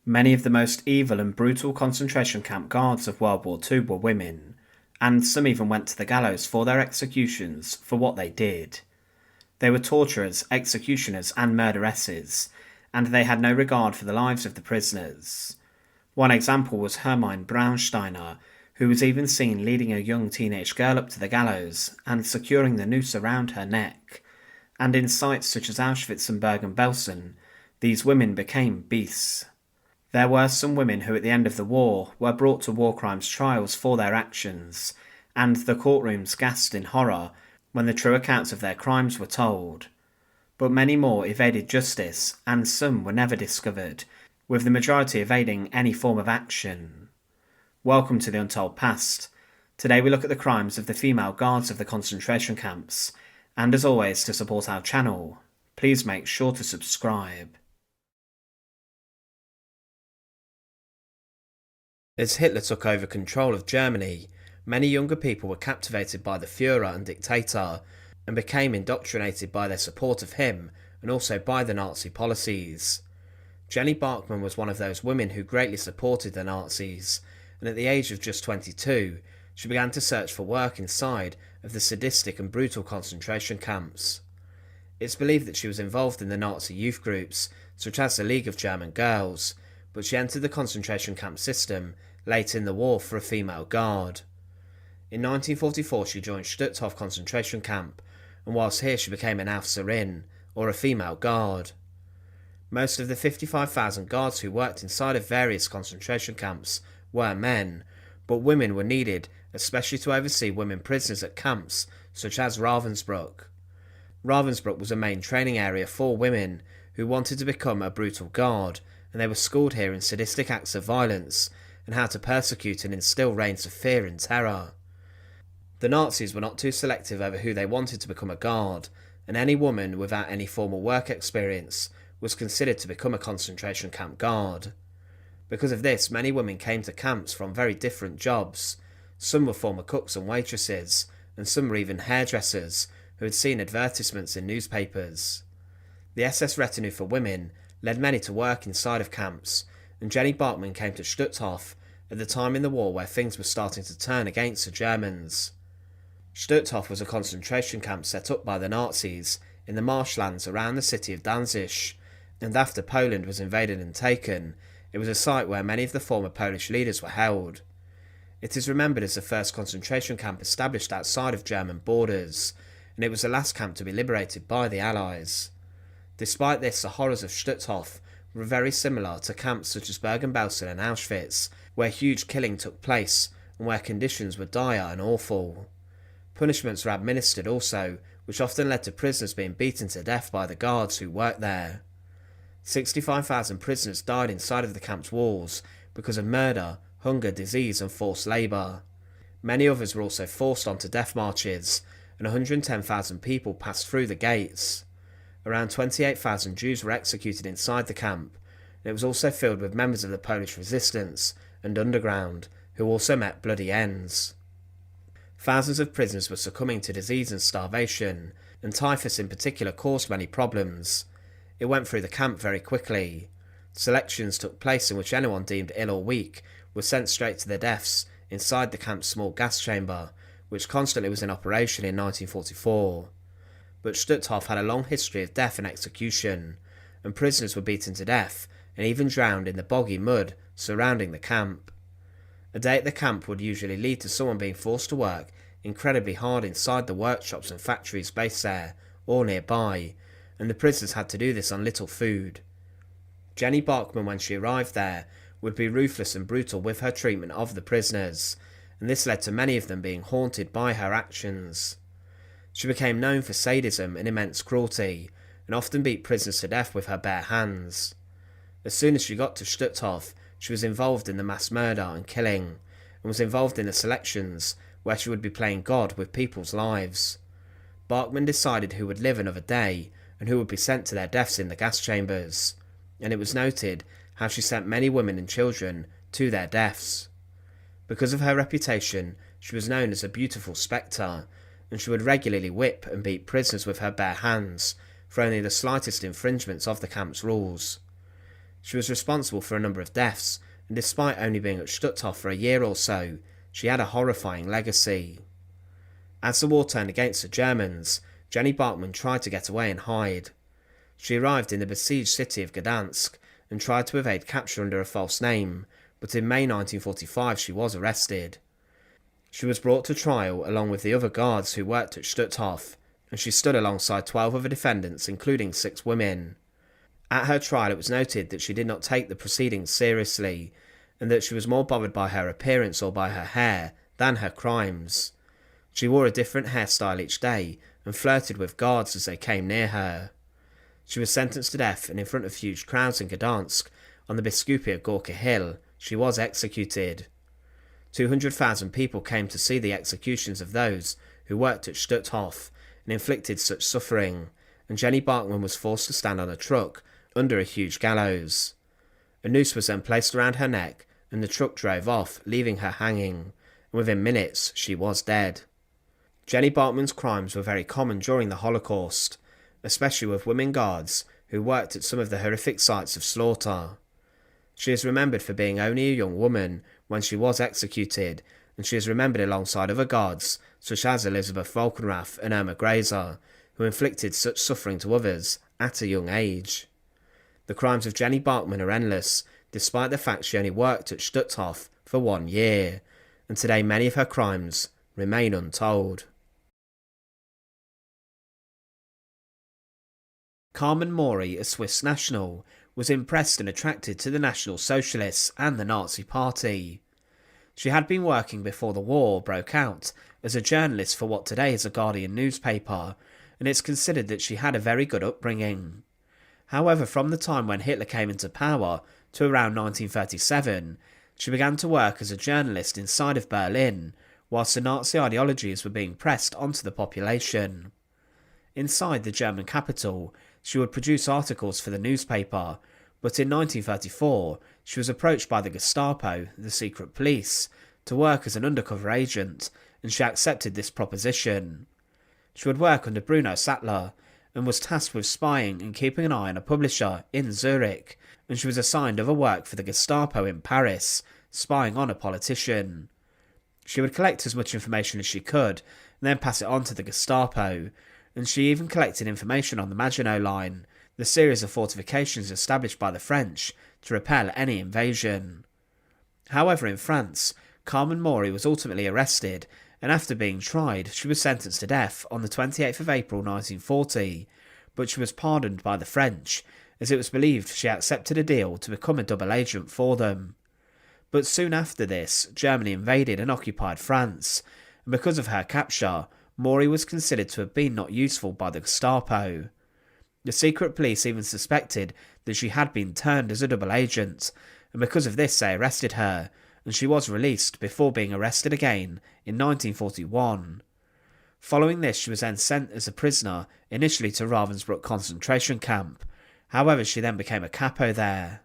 Many of the most evil and brutal concentration camp guards of World War II were women, and some even went to the gallows for their executions for what they did. They were torturers, executioners, and murderesses, and they had no regard for the lives of the prisoners. One example was Herma Braunsteiner, who was even seen leading a young teenage girl up to the gallows and securing the noose around her neck. And in sites such as Auschwitz and Bergen-Belsen, these women became beasts. There were some women who at the end of the war were brought to war crimes trials for their actions, and the courtrooms gasped in horror when the true accounts of their crimes were told. But many more evaded justice, and some were never discovered, with the majority evading any form of action. Welcome to The Untold Past. Today we look at the crimes of the female guards of the concentration camps, and as always, to support our channel, please make sure to subscribe. As Hitler took over control of Germany, many younger people were captivated by the Führer and dictator, and became indoctrinated by their support of him and also by the Nazi policies. Jenny Barkmann was one of those women who greatly supported the Nazis, and at the age of just 22, she began to search for work inside of the sadistic and brutal concentration camps. It's believed that she was involved in the Nazi youth groups, such as the League of German Girls, but she entered the concentration camp system late in the war for a female guard. In 1944 she joined Stutthof concentration camp, and whilst here she became an Aufseherin, or a female guard. Most of the 55,000 guards who worked inside of various concentration camps were men, but women were needed, especially to oversee women prisoners at camps such as Ravensbrück. Ravensbrück was a main training area for women who wanted to become a brutal guard, and they were schooled here in sadistic acts of violence and how to persecute and instill reigns of fear and terror. The Nazis were not too selective over who they wanted to become a guard, and any woman without any formal work experience was considered to become a concentration camp guard. Because of this, many women came to camps from very different jobs. Some were former cooks and waitresses, and some were even hairdressers who had seen advertisements in newspapers. The SS retinue for women led many to work inside of camps, and Jenny Barkmann came to Stutthof at the time in the war where things were starting to turn against the Germans. Stutthof was a concentration camp set up by the Nazis in the marshlands around the city of Danzig, and after Poland was invaded and taken, it was a site where many of the former Polish leaders were held. It is remembered as the first concentration camp established outside of German borders, and it was the last camp to be liberated by the Allies. Despite this, the horrors of Stutthof were very similar to camps such as Bergen-Belsen and Auschwitz, where huge killing took place and where conditions were dire and awful. Punishments were administered also, which often led to prisoners being beaten to death by the guards who worked there. 65,000 prisoners died inside of the camp's walls because of murder, hunger, disease and forced labour. Many others were also forced onto death marches, and 110,000 people passed through the gates. Around 28,000 Jews were executed inside the camp, and it was also filled with members of the Polish resistance and underground, who also met bloody ends. Thousands of prisoners were succumbing to disease and starvation, and typhus in particular caused many problems. It went through the camp very quickly. Selections took place in which anyone deemed ill or weak was sent straight to their deaths inside the camp's small gas chamber, which constantly was in operation in 1944. But Stutthof had a long history of death and execution, and prisoners were beaten to death and even drowned in the boggy mud surrounding the camp. A day at the camp would usually lead to someone being forced to work incredibly hard inside the workshops and factories based there or nearby, and the prisoners had to do this on little food. Jenny Barkmann, when she arrived there, would be ruthless and brutal with her treatment of the prisoners, and this led to many of them being haunted by her actions. She became known for sadism and immense cruelty, and often beat prisoners to death with her bare hands. As soon as she got to Stutthof, she was involved in the mass murder and killing, and was involved in the selections, where she would be playing God with people's lives. Barkmann decided who would live another day, and who would be sent to their deaths in the gas chambers, and it was noted how she sent many women and children to their deaths. Because of her reputation, she was known as a beautiful spectre, and she would regularly whip and beat prisoners with her bare hands for only the slightest infringements of the camp's rules. She was responsible for a number of deaths, and despite only being at Stutthof for a year or so, she had a horrifying legacy. As the war turned against the Germans, Jenny Barkmann tried to get away and hide. She arrived in the besieged city of Gdansk and tried to evade capture under a false name, but in May 1945 she was arrested. She was brought to trial along with the other guards who worked at Stutthof, and she stood alongside 12 other defendants, including 6 women. At her trial it was noted that she did not take the proceedings seriously, and that she was more bothered by her appearance or by her hair than her crimes. She wore a different hairstyle each day and flirted with guards as they came near her. She was sentenced to death, and in front of huge crowds in Gdansk, on the Biskupia Gorka Hill, she was executed. 200,000 people came to see the executions of those who worked at Stutthof and inflicted such suffering, and Jenny Barkmann was forced to stand on a truck under a huge gallows. A noose was then placed around her neck, and the truck drove off, leaving her hanging, and within minutes she was dead. Jenny Barkmann's crimes were very common during the Holocaust, especially with women guards who worked at some of the horrific sites of slaughter. She is remembered for being only a young woman when she was executed, and she is remembered alongside other guards such as Elisabeth Volkenrath and Herma Graser, who inflicted such suffering to others at a young age. The crimes of Jenny Barkmann are endless, despite the fact she only worked at Stutthof for 1 year, and today many of her crimes remain untold. Carman Mory, a Swiss national, was impressed and attracted to the National Socialists and the Nazi Party. She had been working before the war broke out as a journalist for what today is a Guardian newspaper, and it's considered that she had a very good upbringing. However, from the time when Hitler came into power to around 1937, she began to work as a journalist inside of Berlin, whilst the Nazi ideologies were being pressed onto the population. Inside the German capital, she would produce articles for the newspaper, but in 1934 she was approached by the Gestapo, the secret police, to work as an undercover agent, and she accepted this proposition. She would work under Bruno Sattler, and was tasked with spying and keeping an eye on a publisher in Zurich, and she was assigned other work for the Gestapo in Paris, spying on a politician. She would collect as much information as she could, and then pass it on to the Gestapo, and she even collected information on the Maginot Line, the series of fortifications established by the French to repel any invasion. However, in France, Carman Mory was ultimately arrested, and after being tried, she was sentenced to death on the 28th of April 1940, but she was pardoned by the French, as it was believed she accepted a deal to become a double agent for them. But soon after this, Germany invaded and occupied France, and because of her capture, Mory was considered to have been not useful by the Gestapo. The secret police even suspected that she had been turned as a double agent, and because of this they arrested her, and she was released before being arrested again in 1941. Following this, she was then sent as a prisoner initially to Ravensbrück concentration camp. However, she then became a capo there.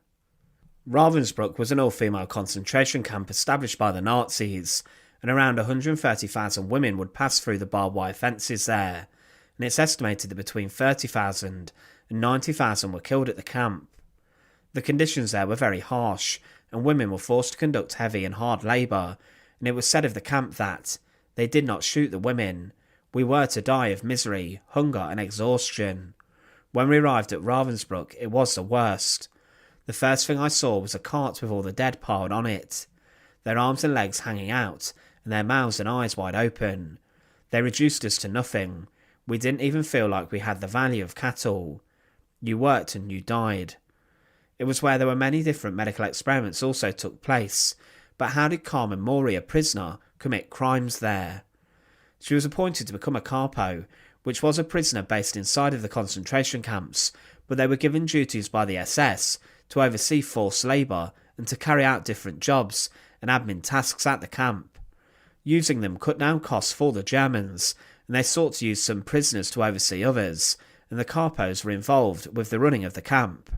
Ravensbrück was an all-female concentration camp established by the Nazis, and around 130,000 women would pass through the barbed wire fences there, and it's estimated that between 30,000 and 90,000 were killed at the camp. The conditions there were very harsh, and women were forced to conduct heavy and hard labour, and it was said of the camp that they did not shoot the women. We were to die of misery, hunger and exhaustion. When we arrived at Ravensbrück, it was the worst. The first thing I saw was a cart with all the dead piled on it, their arms and legs hanging out, and their mouths and eyes wide open. They reduced us to nothing. We didn't even feel like we had the value of cattle. You worked and you died. It was where there were many different medical experiments also took place, but how did Carman Mory, a prisoner, commit crimes there? She was appointed to become a capo, which was a prisoner based inside of the concentration camps, but they were given duties by the SS to oversee forced labour and to carry out different jobs and admin tasks at the camp. Using them cut down costs for the Germans, and they sought to use some prisoners to oversee others, and the capos were involved with the running of the camp.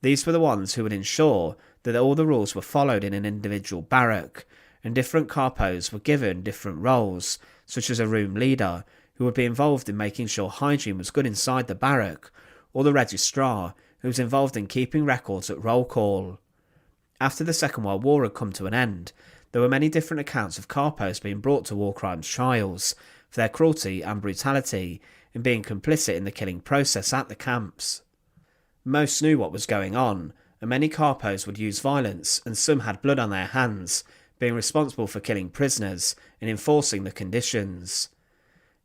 These were the ones who would ensure that all the rules were followed in an individual barrack, and different capos were given different roles, such as a room leader, who would be involved in making sure hygiene was good inside the barrack, or the registrar, who was involved in keeping records at roll call. After the Second World War had come to an end, there were many different accounts of Carpos being brought to war crimes trials for their cruelty and brutality in being complicit in the killing process at the camps. Most knew what was going on, and many Carpos would use violence, and some had blood on their hands, being responsible for killing prisoners and enforcing the conditions.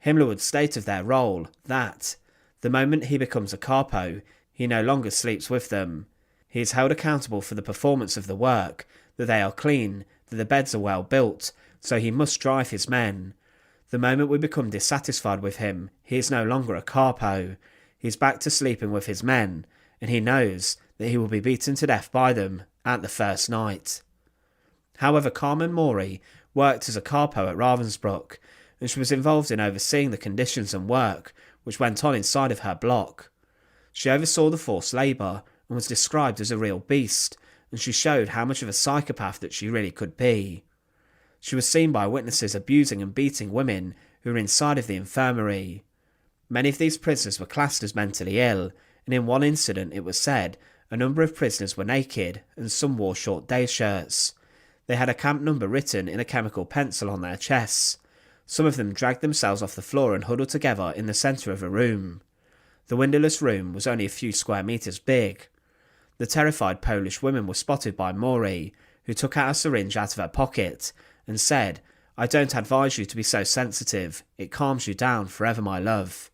Himmler would state of their role that, the moment he becomes a Carpo, he no longer sleeps with them. He is held accountable for the performance of the work, that they are clean, that the beds are well built, so he must drive his men. The moment we become dissatisfied with him, he is no longer a Carpo. He is back to sleeping with his men, and he knows that he will be beaten to death by them at the first night. However, Carman Mory worked as a Carpo at Ravensbrück, and she was involved in overseeing the conditions and work which went on inside of her block. She oversaw the forced labour and was described as a real beast, and she showed how much of a psychopath that she really could be. She was seen by witnesses abusing and beating women who were inside of the infirmary. Many of these prisoners were classed as mentally ill, and in one incident it was said a number of prisoners were naked and some wore short day shirts. They had a camp number written in a chemical pencil on their chests. Some of them dragged themselves off the floor and huddled together in the centre of a room. The windowless room was only a few square metres big. The terrified Polish women were spotted by Mory, who took out a syringe out of her pocket and said, "I don't advise you to be so sensitive. It calms you down forever, my love."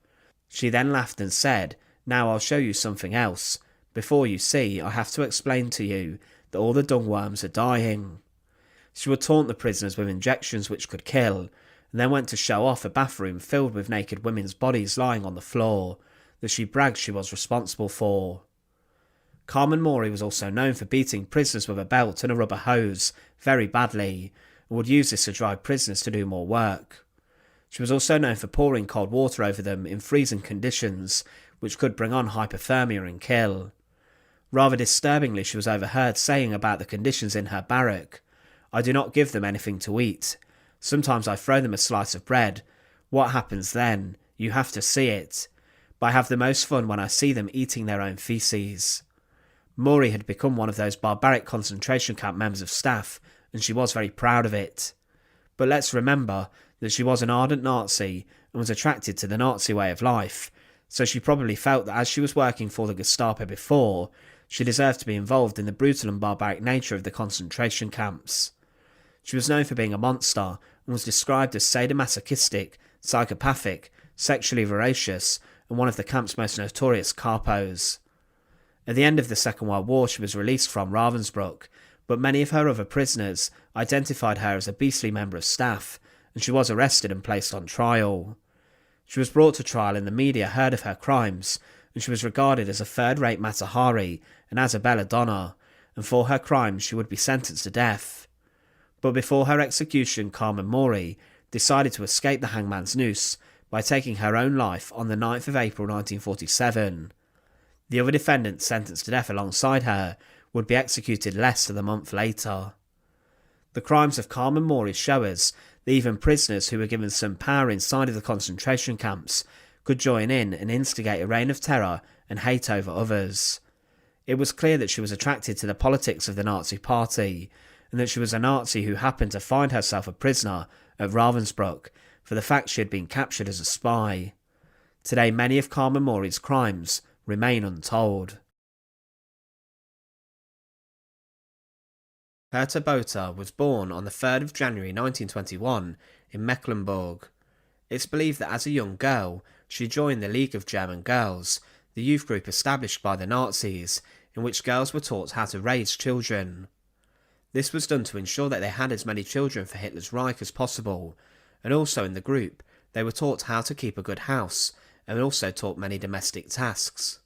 She then laughed and said, "Now I'll show you something else. Before you see, I have to explain to you that all the dung worms are dying." She would taunt the prisoners with injections which could kill, and then went to show off a bathroom filled with naked women's bodies lying on the floor, that she bragged she was responsible for. Carman Mory was also known for beating prisoners with a belt and a rubber hose very badly, and would use this to drive prisoners to do more work. She was also known for pouring cold water over them in freezing conditions, which could bring on hypothermia and kill. Rather disturbingly, she was overheard saying about the conditions in her barrack, "I do not give them anything to eat. Sometimes I throw them a slice of bread. What happens then? You have to see it. But I have the most fun when I see them eating their own feces." Mory had become one of those barbaric concentration camp members of staff, and she was very proud of it. But let's remember that she was an ardent Nazi and was attracted to the Nazi way of life, so she probably felt that as she was working for the Gestapo before, she deserved to be involved in the brutal and barbaric nature of the concentration camps. She was known for being a monster and was described as sadomasochistic, psychopathic, sexually voracious, and one of the camp's most notorious Carpos. At the end of the Second World War, she was released from Ravensbrück, but many of her other prisoners identified her as a beastly member of staff, and she was arrested and placed on trial. She was brought to trial and the media heard of her crimes, and she was regarded as a third-rate Matahari and as a belladonna, and for her crimes she would be sentenced to death. But before her execution, Carman Mory decided to escape the hangman's noose by taking her own life on the 9th of April 1947. The other defendants sentenced to death alongside her would be executed less than a month later. The crimes of Carman Mory show us that even prisoners who were given some power inside of the concentration camps could join in and instigate a reign of terror and hate over others. It was clear that she was attracted to the politics of the Nazi Party, and that she was a Nazi who happened to find herself a prisoner at Ravensbrück for the fact she had been captured as a spy. Today, many of Carman Mory's crimes remain untold. Perta Boe was born on the 3rd of January 1921 in Mecklenburg. It's believed that as a young girl, she joined the League of German Girls, the youth group established by the Nazis, in which girls were taught how to raise children. This was done to ensure that they had as many children for Hitler's Reich as possible, and also in the group they were taught how to keep a good house, and also taught many domestic tasks.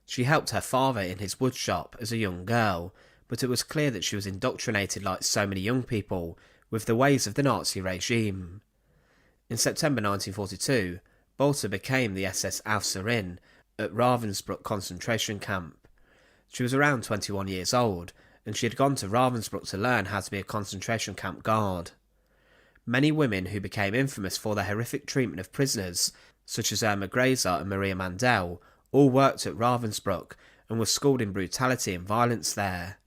She helped her father in his wood shop as a young girl, but it was clear that she was indoctrinated like so many young people with the ways of the Nazi regime. In September 1942, Boe became the SS Aufseherin at Ravensbrück concentration camp. She was around 21 years old, and she had gone to Ravensbrück to learn how to be a concentration camp guard. Many women who became infamous for their horrific treatment of prisoners, such as Herma Graser and Maria Mandel, all worked at Ravensbrück and was schooled in brutality and violence there.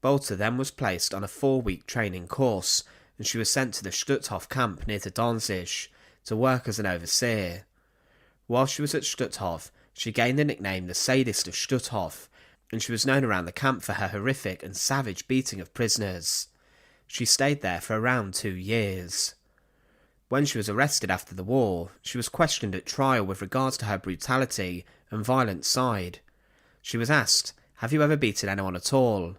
Bolter then was placed on a 4-week training course, and she was sent to the Stutthof camp near to Danzig to work as an overseer. While she was at Stutthof, she gained the nickname the Sadist of Stutthof, and she was known around the camp for her horrific and savage beating of prisoners. She stayed there for around 2 years. When she was arrested after the war, she was questioned at trial with regards to her brutality and violent side. She was asked, "Have you ever beaten anyone at all?"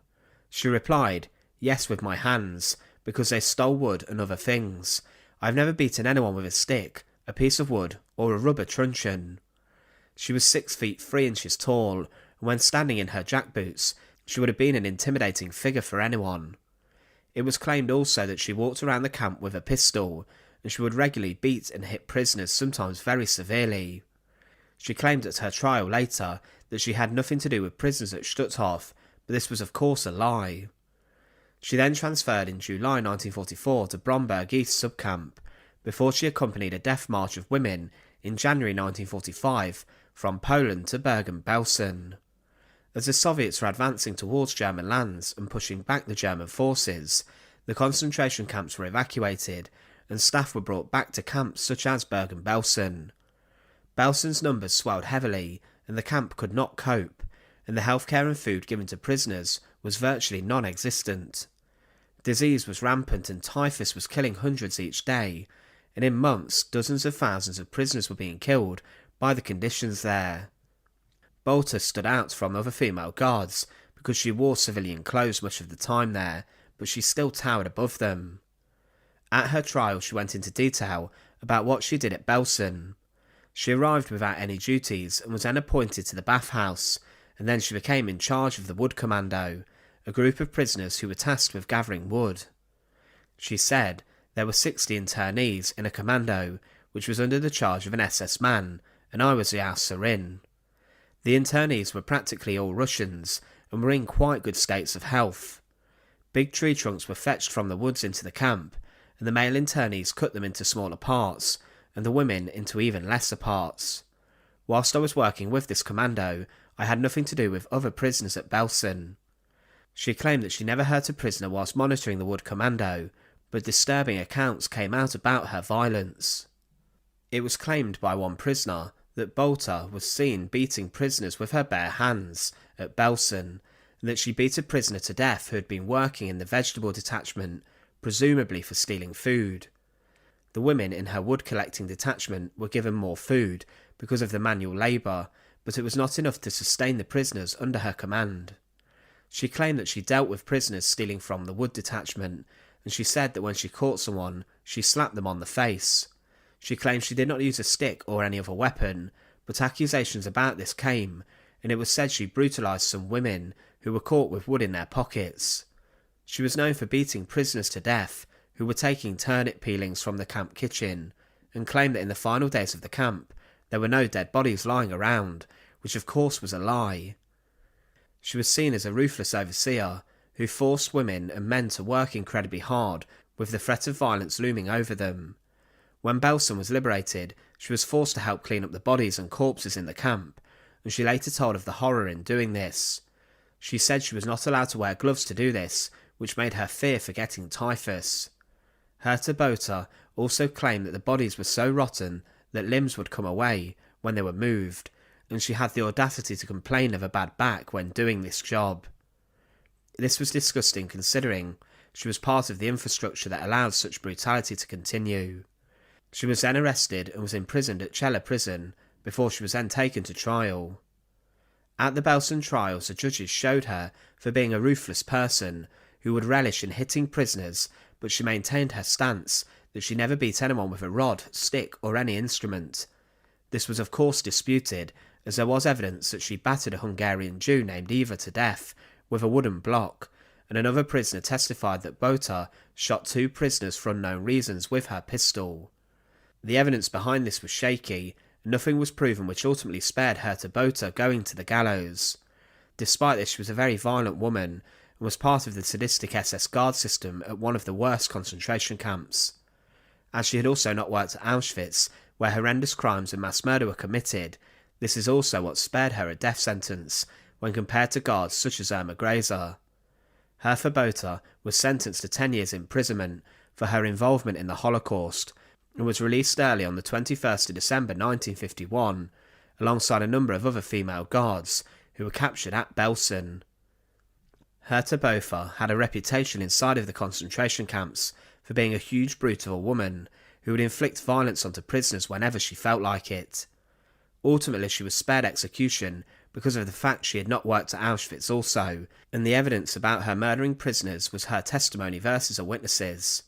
She replied, "Yes, with my hands, because they stole wood and other things. I've never beaten anyone with a stick, a piece of wood, or a rubber truncheon." She was 6 feet 3 inches tall, and when standing in her jackboots, she would have been an intimidating figure for anyone. It was claimed also that she walked around the camp with a pistol, and she would regularly beat and hit prisoners, sometimes very severely. She claimed at her trial later that she had nothing to do with prisoners at Stutthof, but this was of course a lie. She then transferred in July 1944 to Bromberg East subcamp, before she accompanied a death march of women in January 1945 from Poland to Bergen-Belsen. As the Soviets were advancing towards German lands and pushing back the German forces, the concentration camps were evacuated and staff were brought back to camps such as Bergen-Belsen. Belsen's numbers swelled heavily and the camp could not cope, and the healthcare and food given to prisoners was virtually non-existent. Disease was rampant and typhus was killing hundreds each day, and in months dozens of thousands of prisoners were being killed by the conditions there. Bolter stood out from other female guards because she wore civilian clothes much of the time there, but she still towered above them. At her trial she went into detail about what she did at Belsen. She arrived without any duties and was then appointed to the bathhouse, and then she became in charge of the Wood Commando, a group of prisoners who were tasked with gathering wood. She said there were 60 internees in a commando, which was under the charge of an SS man, and I was the Ausserin. The internees were practically all Russians, and were in quite good states of health. Big tree trunks were fetched from the woods into the camp, and the male internees cut them into smaller parts, and the women into even lesser parts. Whilst I was working with this commando, I had nothing to do with other prisoners at Belsen. She claimed that she never hurt a prisoner whilst monitoring the Wood Commando, but disturbing accounts came out about her violence. It was claimed by one prisoner that Bolter was seen beating prisoners with her bare hands at Belsen, and that she beat a prisoner to death who had been working in the vegetable detachment, presumably for stealing food. The women in her wood collecting detachment were given more food because of the manual labour, but it was not enough to sustain the prisoners under her command. She claimed that she dealt with prisoners stealing from the wood detachment, and she said that when she caught someone, she slapped them on the face. She claimed she did not use a stick or any other weapon, but accusations about this came, and it was said she brutalised some women who were caught with wood in their pockets. She was known for beating prisoners to death who were taking turnip peelings from the camp kitchen, and claimed that in the final days of the camp there were no dead bodies lying around, which of course was a lie. She was seen as a ruthless overseer who forced women and men to work incredibly hard, with the threat of violence looming over them. When Belsen was liberated, she was forced to help clean up the bodies and corpses in the camp, and she later told of the horror in doing this. She said she was not allowed to wear gloves to do this, which made her fear for getting typhus. Herta Boe also claimed that the bodies were so rotten that limbs would come away when they were moved, and she had the audacity to complain of a bad back when doing this job. This was disgusting considering she was part of the infrastructure that allowed such brutality to continue. She was then arrested and was imprisoned at Celle prison before she was then taken to trial. At the Belsen trials, the judges showed her for being a ruthless person who would relish in hitting prisoners, but she maintained her stance that she never beat anyone with a rod, stick or any instrument. This was of course disputed, as there was evidence that she battered a Hungarian Jew named Eva to death with a wooden block, and another prisoner testified that Boe shot 2 prisoners for unknown reasons with her pistol. The evidence behind this was shaky, and nothing was proven, which ultimately spared Herta Boe going to the gallows. Despite this, she was a very violent woman, and was part of the sadistic SS guard system at one of the worst concentration camps. As she had also not worked at Auschwitz, where horrendous crimes and mass murder were committed, this is also what spared her a death sentence, when compared to guards such as Herma Graser. Herma Boe was sentenced to 10 years imprisonment for her involvement in the Holocaust and was released early on the 21st of December 1951, alongside a number of other female guards who were captured at Belsen. Perta Boe had a reputation inside of the concentration camps for being a huge brute of a woman who would inflict violence onto prisoners whenever she felt like it. Ultimately, she was spared execution because of the fact she had not worked at Auschwitz also, and the evidence about her murdering prisoners was her testimony versus her witnesses.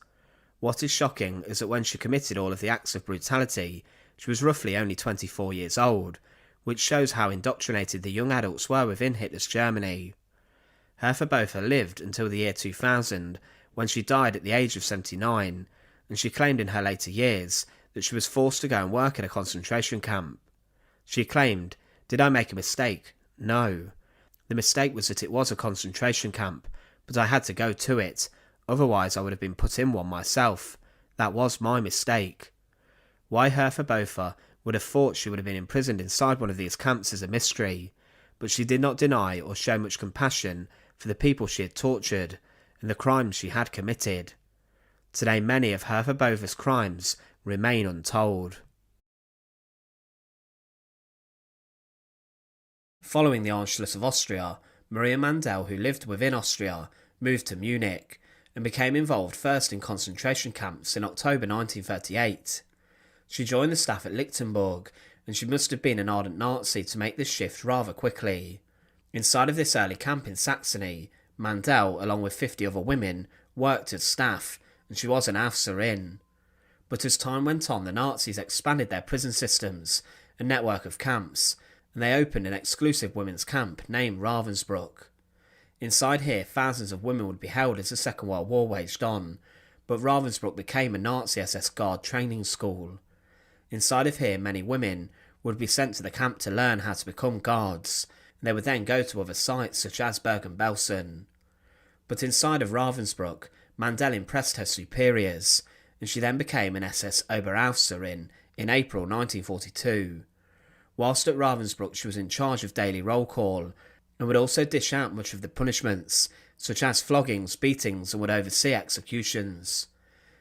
What is shocking is that when she committed all of the acts of brutality, she was roughly only 24 years old, which shows how indoctrinated the young adults were within Hitler's Germany. Herma Boe lived until the year 2000, when she died at the age of 79, and she claimed in her later years that she was forced to go and work in a concentration camp. She claimed, "Did I make a mistake? No. The mistake was that it was a concentration camp, but I had to go to it, otherwise I would have been put in one myself. That was my mistake." Why Herma Boe would have thought she would have been imprisoned inside one of these camps is a mystery, but she did not deny or show much compassion for the people she had tortured and the crimes she had committed. Today many of Herma Boe's crimes remain untold. Following the Anschluss of Austria, Maria Mandel, who lived within Austria, moved to Munich and became involved first in concentration camps in October 1938. She joined the staff at Lichtenberg, and she must have been an ardent Nazi to make this shift rather quickly. Inside of this early camp in Saxony, Mandel, along with 50 other women, worked as staff, and she was an Aufseherin. But as time went on, the Nazis expanded their prison systems and network of camps, and they opened an exclusive women's camp named Ravensbrück. Inside here, thousands of women would be held as the Second World War waged on, but Ravensbrück became a Nazi SS guard training school. Inside of here, many women would be sent to the camp to learn how to become guards, and they would then go to other sites such as Bergen-Belsen. But inside of Ravensbrück, Mandel impressed her superiors, and she then became an SS Oberaufseherin in April 1942. Whilst at Ravensbrück, she was in charge of daily roll call, and would also dish out much of the punishments, such as floggings, beatings, and would oversee executions.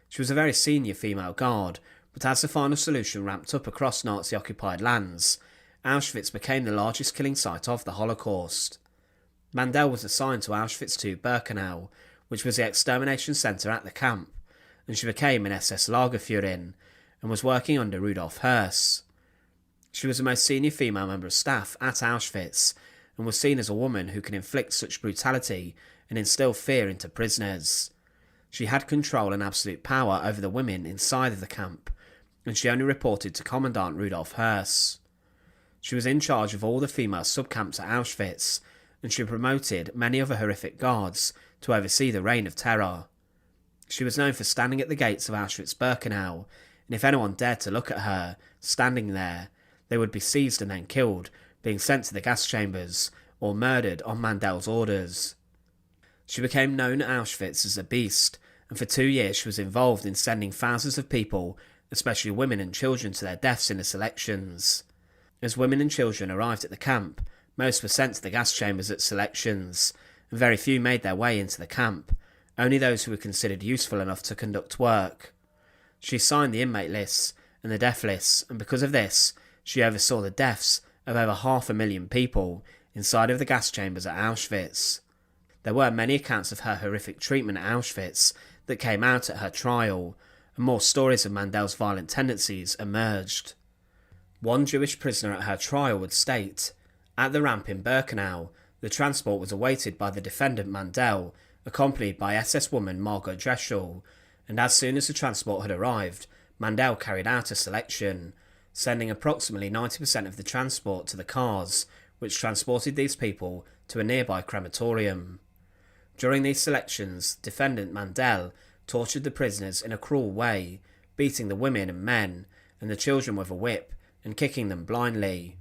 She was a very senior female guard, but as the final solution ramped up across Nazi-occupied lands, Auschwitz became the largest killing site of the Holocaust. Mandel was assigned to Auschwitz II Birkenau, which was the extermination centre at the camp, and she became an SS Lagerführerin, and was working under Rudolf Höss. She was the most senior female member of staff at Auschwitz, and was seen as a woman who can inflict such brutality and instill fear into prisoners. She had control and absolute power over the women inside of the camp, and she only reported to Commandant Rudolf Höss. She was in charge of all the female subcamps at Auschwitz, and she promoted many other horrific guards to oversee the reign of terror. She was known for standing at the gates of Auschwitz-Birkenau, and if anyone dared to look at her, standing there, they would be seized and then killed, being sent to the gas chambers, or murdered on Mandel's orders. She became known at Auschwitz as a beast, and for 2 years she was involved in sending thousands of people, especially women and children, to their deaths in the selections. As women and children arrived at the camp, most were sent to the gas chambers at selections, and very few made their way into the camp, only those who were considered useful enough to conduct work. She signed the inmate lists and the death lists, and because of this, she oversaw the deaths of over 500,000 people inside of the gas chambers at Auschwitz. There were many accounts of her horrific treatment at Auschwitz that came out at her trial, and more stories of Mandel's violent tendencies emerged. One Jewish prisoner at her trial would state, "At the ramp in Birkenau, the transport was awaited by the defendant Mandel, accompanied by SS woman Margot Dreschel, and as soon as the transport had arrived, Mandel carried out a selection, sending approximately 90% of the transport to the cars, which transported these people to a nearby crematorium. During these selections, defendant Mandel tortured the prisoners in a cruel way, beating the women and men, and the children with a whip, and kicking them blindly.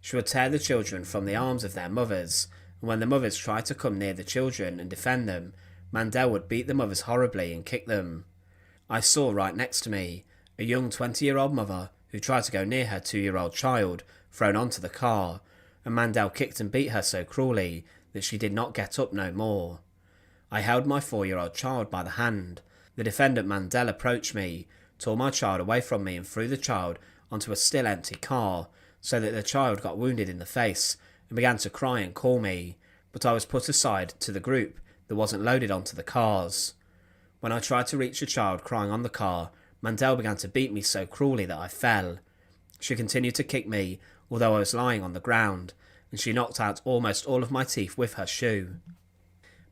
She would tear the children from the arms of their mothers, and when the mothers tried to come near the children and defend them, Mandel would beat the mothers horribly and kick them. I saw right next to me a young 20-year-old mother who tried to go near her 2-year-old child thrown onto the car, and Mandel kicked and beat her so cruelly that she did not get up no more. I held my 4-year-old child by the hand. The defendant Mandel approached me, tore my child away from me and threw the child onto a still empty car, so that the child got wounded in the face and began to cry and call me, but I was put aside to the group that wasn't loaded onto the cars. When I tried to reach the child crying on the car, Mandel began to beat me so cruelly that I fell. She continued to kick me, although I was lying on the ground, and she knocked out almost all of my teeth with her shoe.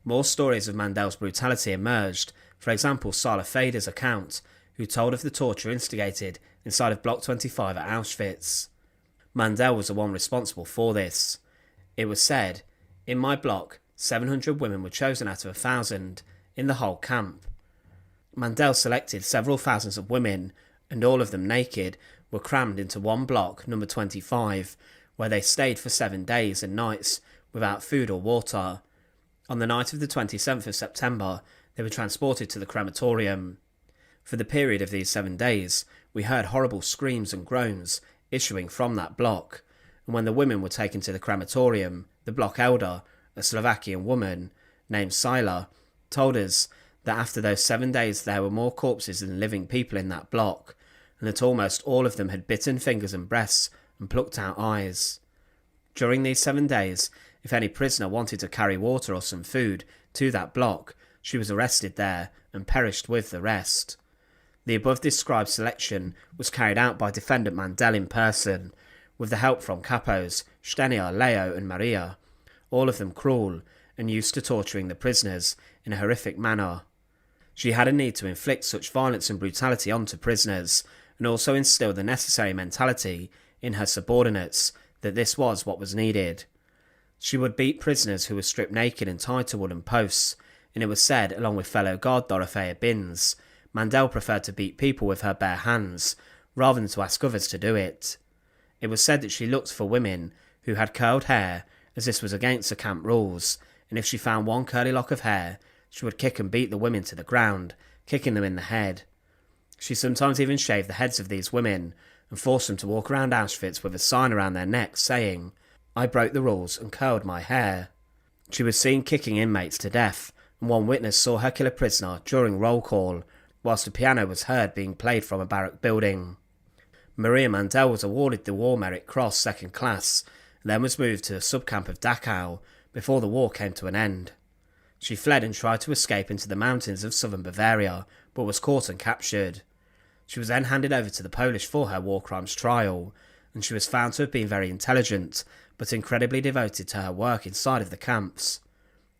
More stories of Mandel's brutality emerged, for example Sala Fader's account, who told of the torture instigated inside of Block 25 at Auschwitz. Mandel was the one responsible for this. It was said, "In my block, 700 women were chosen out of 1,000 in the whole camp." Mandel selected several thousands of women, and all of them naked, were crammed into one block, number 25, where they stayed for 7 days and nights without food or water. On the night of the 27th of September, they were transported to the crematorium. For the period of these 7 days, we heard horrible screams and groans issuing from that block, and when the women were taken to the crematorium, the block elder, a Slovakian woman named Sila, told us that after those 7 days there were more corpses than living people in that block, and that almost all of them had bitten fingers and breasts and plucked out eyes. During these 7 days, if any prisoner wanted to carry water or some food to that block, she was arrested there and perished with the rest. The above described selection was carried out by defendant Mandel in person, with the help from capos Stenia, Leo and Maria, all of them cruel and used to torturing the prisoners in a horrific manner. She had a need to inflict such violence and brutality onto prisoners, and also instill the necessary mentality in her subordinates that this was what was needed. She would beat prisoners who were stripped naked and tied to wooden posts, and it was said, along with fellow guard Dorothea Binns, Mandel preferred to beat people with her bare hands, rather than to ask others to do it. It was said that she looked for women who had curled hair, as this was against the camp rules, and if she found one curly lock of hair, she would kick and beat the women to the ground, kicking them in the head. She sometimes even shaved the heads of these women, and forced them to walk around Auschwitz with a sign around their necks saying, "I broke the rules and curled my hair." She was seen kicking inmates to death, and one witness saw her kill a prisoner during roll call, whilst a piano was heard being played from a barrack building. Maria Mandel was awarded the War Merit Cross 2nd Class, and then was moved to the subcamp of Dachau before the war came to an end. She fled and tried to escape into the mountains of southern Bavaria, but was caught and captured. She was then handed over to the Polish for her war crimes trial, and she was found to have been very intelligent, but incredibly devoted to her work inside of the camps.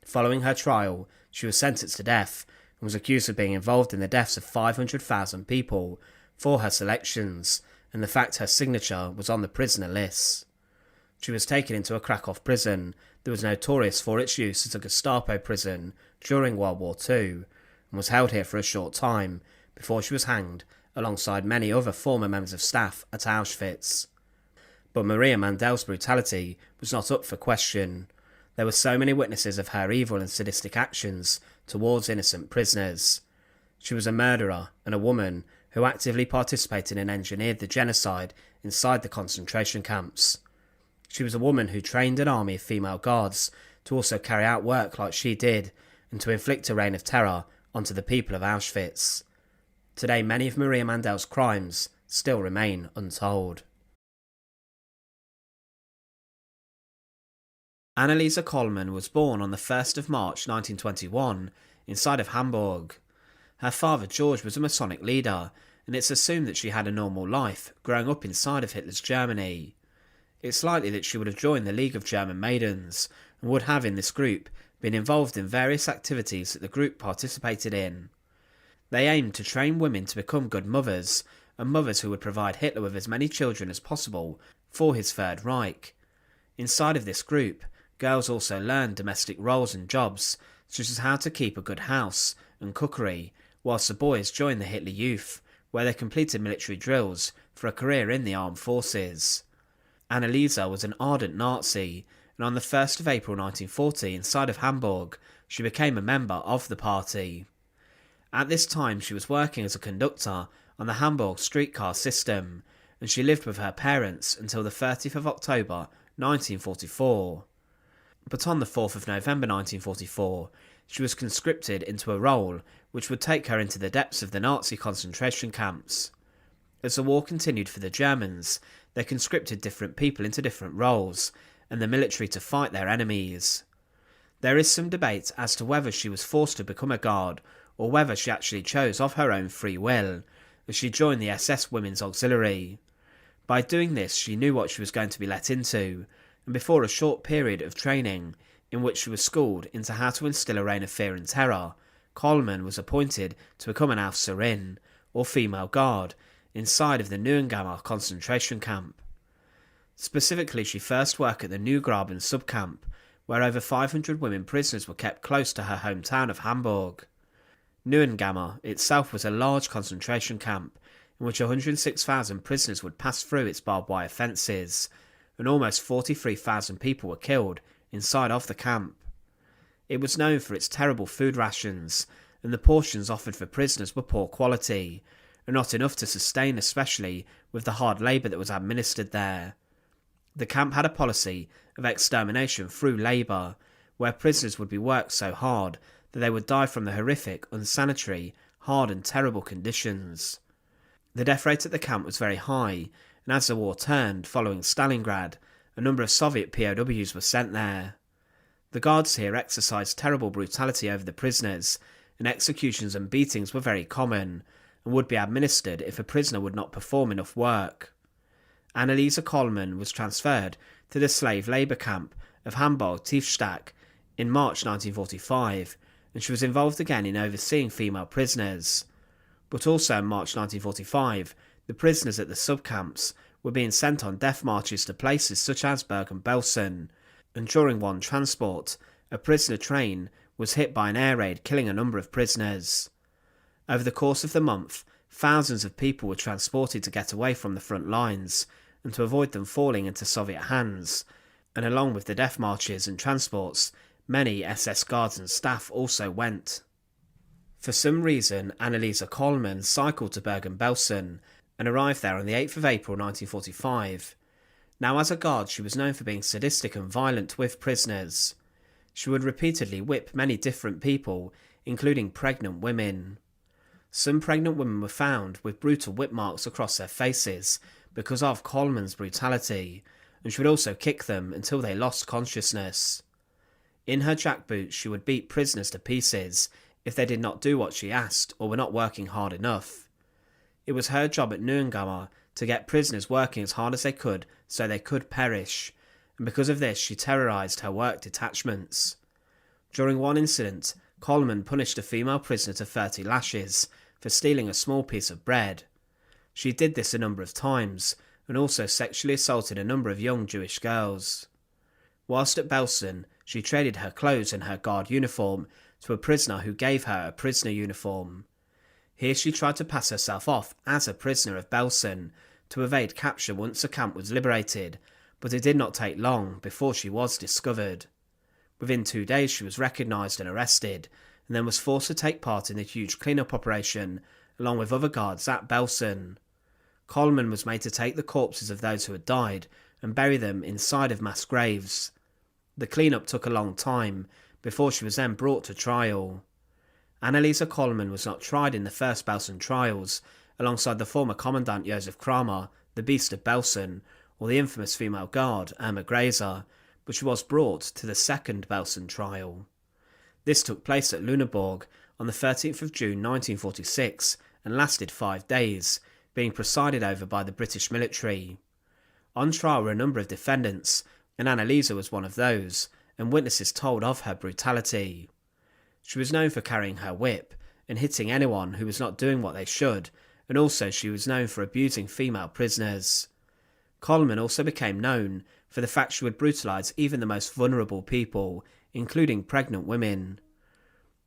Following her trial, she was sentenced to death, and was accused of being involved in the deaths of 500,000 people for her selections, and the fact her signature was on the prisoner lists. She was taken into a Krakow prison that was notorious for its use as a Gestapo prison during World War II, and was held here for a short time before she was hanged alongside many other former members of staff at Auschwitz. But Maria Mandel's brutality was not up for question. There were so many witnesses of her evil and sadistic actions towards innocent prisoners. She was a murderer and a woman who actively participated and engineered the genocide inside the concentration camps. She was a woman who trained an army of female guards to also carry out work like she did, and to inflict a reign of terror onto the people of Auschwitz. Today, many of Maria Mandel's crimes still remain untold. Analisa Colman was born on the 1st of March 1921 inside of Hamburg. Her father George was a Masonic leader, and it's assumed that she had a normal life growing up inside of Hitler's Germany. It's likely that she would have joined the League of German Maidens, and would have in this group been involved in various activities that the group participated in. They aimed to train women to become good mothers, and mothers who would provide Hitler with as many children as possible for his Third Reich. Inside of this group, girls also learned domestic roles and jobs, such as how to keep a good house and cookery, whilst the boys joined the Hitler Youth, where they completed military drills for a career in the armed forces. Analisa was an ardent Nazi, and on the 1st of April 1940, inside of Hamburg, she became a member of the party. At this time, she was working as a conductor on the Hamburg streetcar system, and she lived with her parents until the 30th of October 1944. But on the 4th of November 1944, she was conscripted into a role which would take her into the depths of the Nazi concentration camps. As the war continued for the Germans, they conscripted different people into different roles, and the military to fight their enemies. There is some debate as to whether she was forced to become a guard, or whether she actually chose of her own free will, as she joined the SS Women's Auxiliary. By doing this, she knew what she was going to be let into, and before a short period of training, in which she was schooled into how to instill a reign of fear and terror, Colman was appointed to become an Aufseherin, or female guard, inside of the Neuengamme concentration camp. Specifically, she first worked at the Neugraben subcamp, where over 500 women prisoners were kept close to her hometown of Hamburg. Neuengamme itself was a large concentration camp, in which 106,000 prisoners would pass through its barbed wire fences, and almost 43,000 people were killed inside of the camp. It was known for its terrible food rations, and the portions offered for prisoners were poor quality, and not enough to sustain, especially with the hard labour that was administered there. The camp had a policy of extermination through labour, where prisoners would be worked so hard that they would die from the horrific, unsanitary, hard and terrible conditions. The death rate at the camp was very high, and as the war turned, following Stalingrad, a number of Soviet POWs were sent there. The guards here exercised terrible brutality over the prisoners, and executions and beatings were very common, and would be administered if a prisoner would not perform enough work. Analisa Colman was transferred to the slave labour camp of Hamburg-Tiefstadt in March 1945, and she was involved again in overseeing female prisoners. But also in March 1945, the prisoners at the subcamps were being sent on death marches to places such as Bergen-Belsen, and during one transport, a prisoner train was hit by an air raid, killing a number of prisoners. Over the course of the month, thousands of people were transported to get away from the front lines, and to avoid them falling into Soviet hands, and along with the death marches and transports, many SS guards and staff also went. For some reason, Analisa Colman cycled to Bergen-Belsen and arrived there on the 8th of April 1945. Now, as a guard, she was known for being sadistic and violent with prisoners. She would repeatedly whip many different people, including pregnant women. Some pregnant women were found with brutal whip marks across their faces because of Colman's brutality, and she would also kick them until they lost consciousness. In her jackboots, she would beat prisoners to pieces if they did not do what she asked or were not working hard enough. It was her job at Neuengamme to get prisoners working as hard as they could so they could perish, and because of this she terrorised her work detachments. During one incident, Colman punished a female prisoner to 30 lashes for stealing a small piece of bread. She did this a number of times, and also sexually assaulted a number of young Jewish girls. Whilst at Belsen, she traded her clothes and her guard uniform to a prisoner who gave her a prisoner uniform. Here she tried to pass herself off as a prisoner of Belsen to evade capture once the camp was liberated, but it did not take long before she was discovered. Within 2 days she was recognised and arrested, and then was forced to take part in the huge clean-up operation along with other guards at Belsen. Colman was made to take the corpses of those who had died and bury them inside of mass graves. The clean-up took a long time before she was then brought to trial. Analisa Colman was not tried in the first Belsen trials alongside the former Commandant Josef Kramer, the Beast of Belsen, or the infamous female guard Herma Graser, but she was brought to the second Belsen trial. This took place at Lüneburg on the 13th of June 1946 and lasted 5 days, being presided over by the British military. On trial were a number of defendants, and Analisa was one of those, and witnesses told of her brutality. She was known for carrying her whip and hitting anyone who was not doing what they should, and also she was known for abusing female prisoners. Colman also became known for the fact she would brutalise even the most vulnerable people, including pregnant women.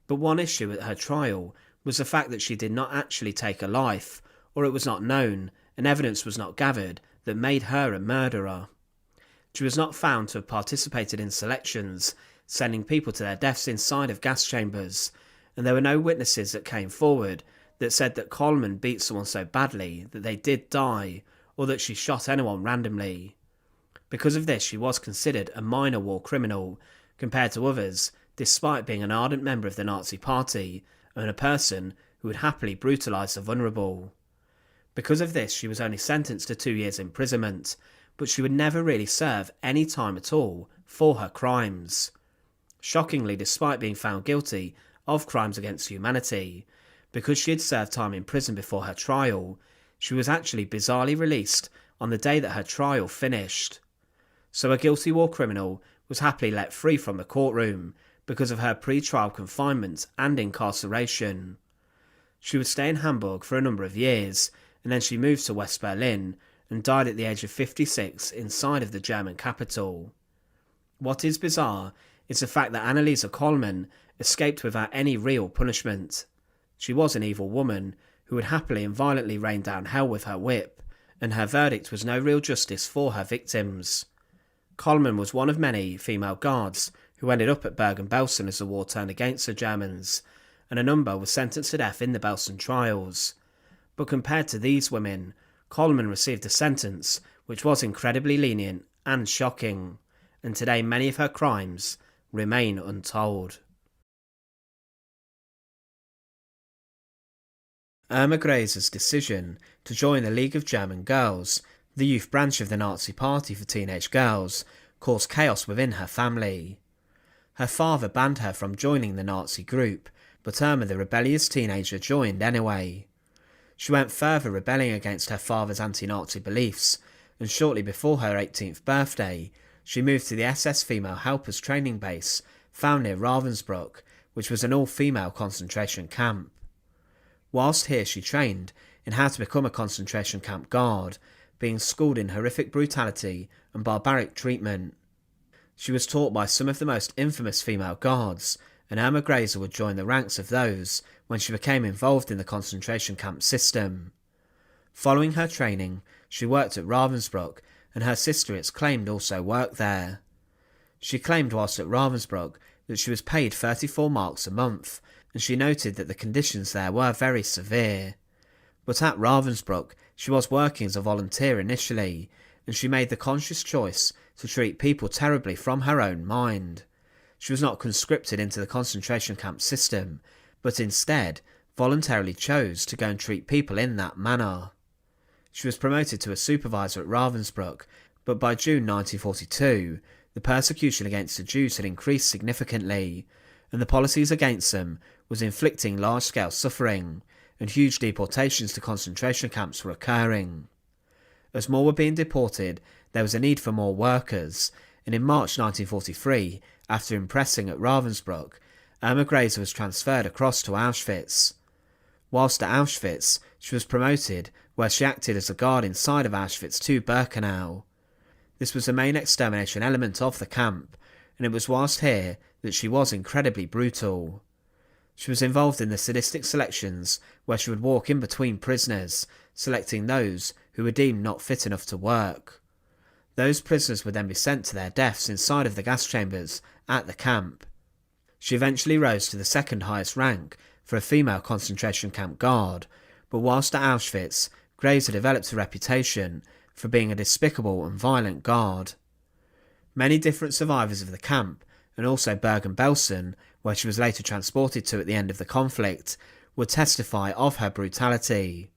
But one issue at her trial was the fact that she did not actually take a life, or it was not known, and evidence was not gathered that made her a murderer. She was not found to have participated in selections, sending people to their deaths inside of gas chambers, and there were no witnesses that came forward that said that Colman beat someone so badly that they did die, or that she shot anyone randomly. Because of this, she was considered a minor war criminal compared to others, despite being an ardent member of the Nazi Party and a person who would happily brutalise the vulnerable. Because of this, she was only sentenced to 2 years imprisonment, but she would never really serve any time at all for her crimes. Shockingly, despite being found guilty of crimes against humanity, because she had served time in prison before her trial, she was actually bizarrely released on the day that her trial finished. So a guilty war criminal was happily let free from the courtroom because of her pre-trial confinement and incarceration. She would stay in Hamburg for a number of years, and then she moved to West Berlin and died at the age of 56 inside of the German capital. What is bizarre is the fact that Analisa Colman escaped without any real punishment. She was an evil woman who would happily and violently rain down hell with her whip, and her verdict was no real justice for her victims. Colman was one of many female guards who ended up at Bergen-Belsen as the war turned against the Germans, and a number were sentenced to death in the Belsen trials. But compared to these women, Colman received a sentence which was incredibly lenient and shocking, and today many of her crimes remain untold. Herma Graser's decision to join the League of German Girls, the youth branch of the Nazi Party for teenage girls, caused chaos within her family. Her father banned her from joining the Nazi group, but Irma, the rebellious teenager, joined anyway. She went further, rebelling against her father's anti-Nazi beliefs, and shortly before her 18th birthday, she moved to the SS Female Helpers training base found near Ravensbrück, which was an all-female concentration camp. Whilst here, she trained in how to become a concentration camp guard, being schooled in horrific brutality and barbaric treatment. She was taught by some of the most infamous female guards, and Herma Graser would join the ranks of those when she became involved in the concentration camp system. Following her training, she worked at Ravensbrück, and her sister, it's claimed, also worked there. She claimed whilst at Ravensbrück that she was paid 34 marks a month, and she noted that the conditions there were very severe. But at Ravensbrück, she was working as a volunteer initially, and she made the conscious choice to treat people terribly from her own mind. She was not conscripted into the concentration camp system, but instead voluntarily chose to go and treat people in that manner. She was promoted to a supervisor at Ravensbrück, but by June 1942, the persecution against the Jews had increased significantly, and the policies against them was inflicting large-scale suffering, and huge deportations to concentration camps were occurring. As more were being deported, there was a need for more workers, and in March 1943, after impressing at Ravensbrück, Herma Graser was transferred across to Auschwitz. Whilst at Auschwitz, she was promoted, where she acted as a guard inside of Auschwitz to Birkenau. This was the main extermination element of the camp, and it was whilst here that she was incredibly brutal. She was involved in the sadistic selections, where she would walk in between prisoners, selecting those who were deemed not fit enough to work. Those prisoners would then be sent to their deaths inside of the gas chambers at the camp. She eventually rose to the second highest rank for a female concentration camp guard, but whilst at Auschwitz, Grese developed a reputation for being a despicable and violent guard. Many different survivors of the camp, and also Bergen-Belsen, where she was later transported to at the end of the conflict, would testify of her brutality.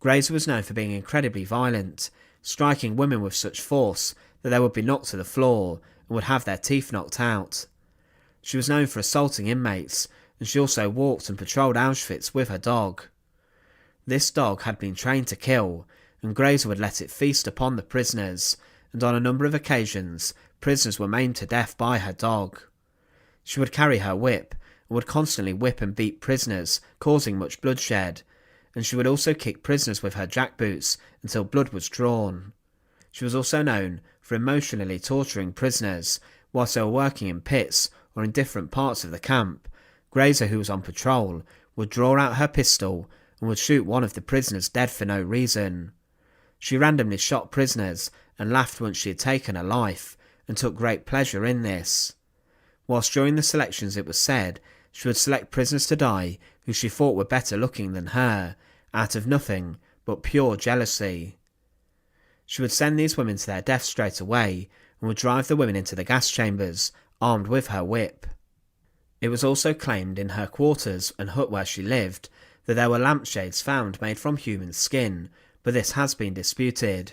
Grese was known for being incredibly violent, striking women with such force that they would be knocked to the floor and would have their teeth knocked out. She was known for assaulting inmates, and she also walked and patrolled Auschwitz with her dog. This dog had been trained to kill, and Grese would let it feast upon the prisoners, and on a number of occasions, prisoners were maimed to death by her dog. She would carry her whip, and would constantly whip and beat prisoners, causing much bloodshed, and she would also kick prisoners with her jackboots until blood was drawn. She was also known for emotionally torturing prisoners whilst they were working in pits or in different parts of the camp. Grese, who was on patrol, would draw out her pistol and would shoot one of the prisoners dead for no reason. She randomly shot prisoners and laughed once she had taken a life, and took great pleasure in this. Whilst during the selections, it was said, she would select prisoners to die who she thought were better looking than her, out of nothing but pure jealousy. She would send these women to their death straight away and would drive the women into the gas chambers, armed with her whip. It was also claimed in her quarters and hut where she lived that there were lampshades found made from human skin, but this has been disputed.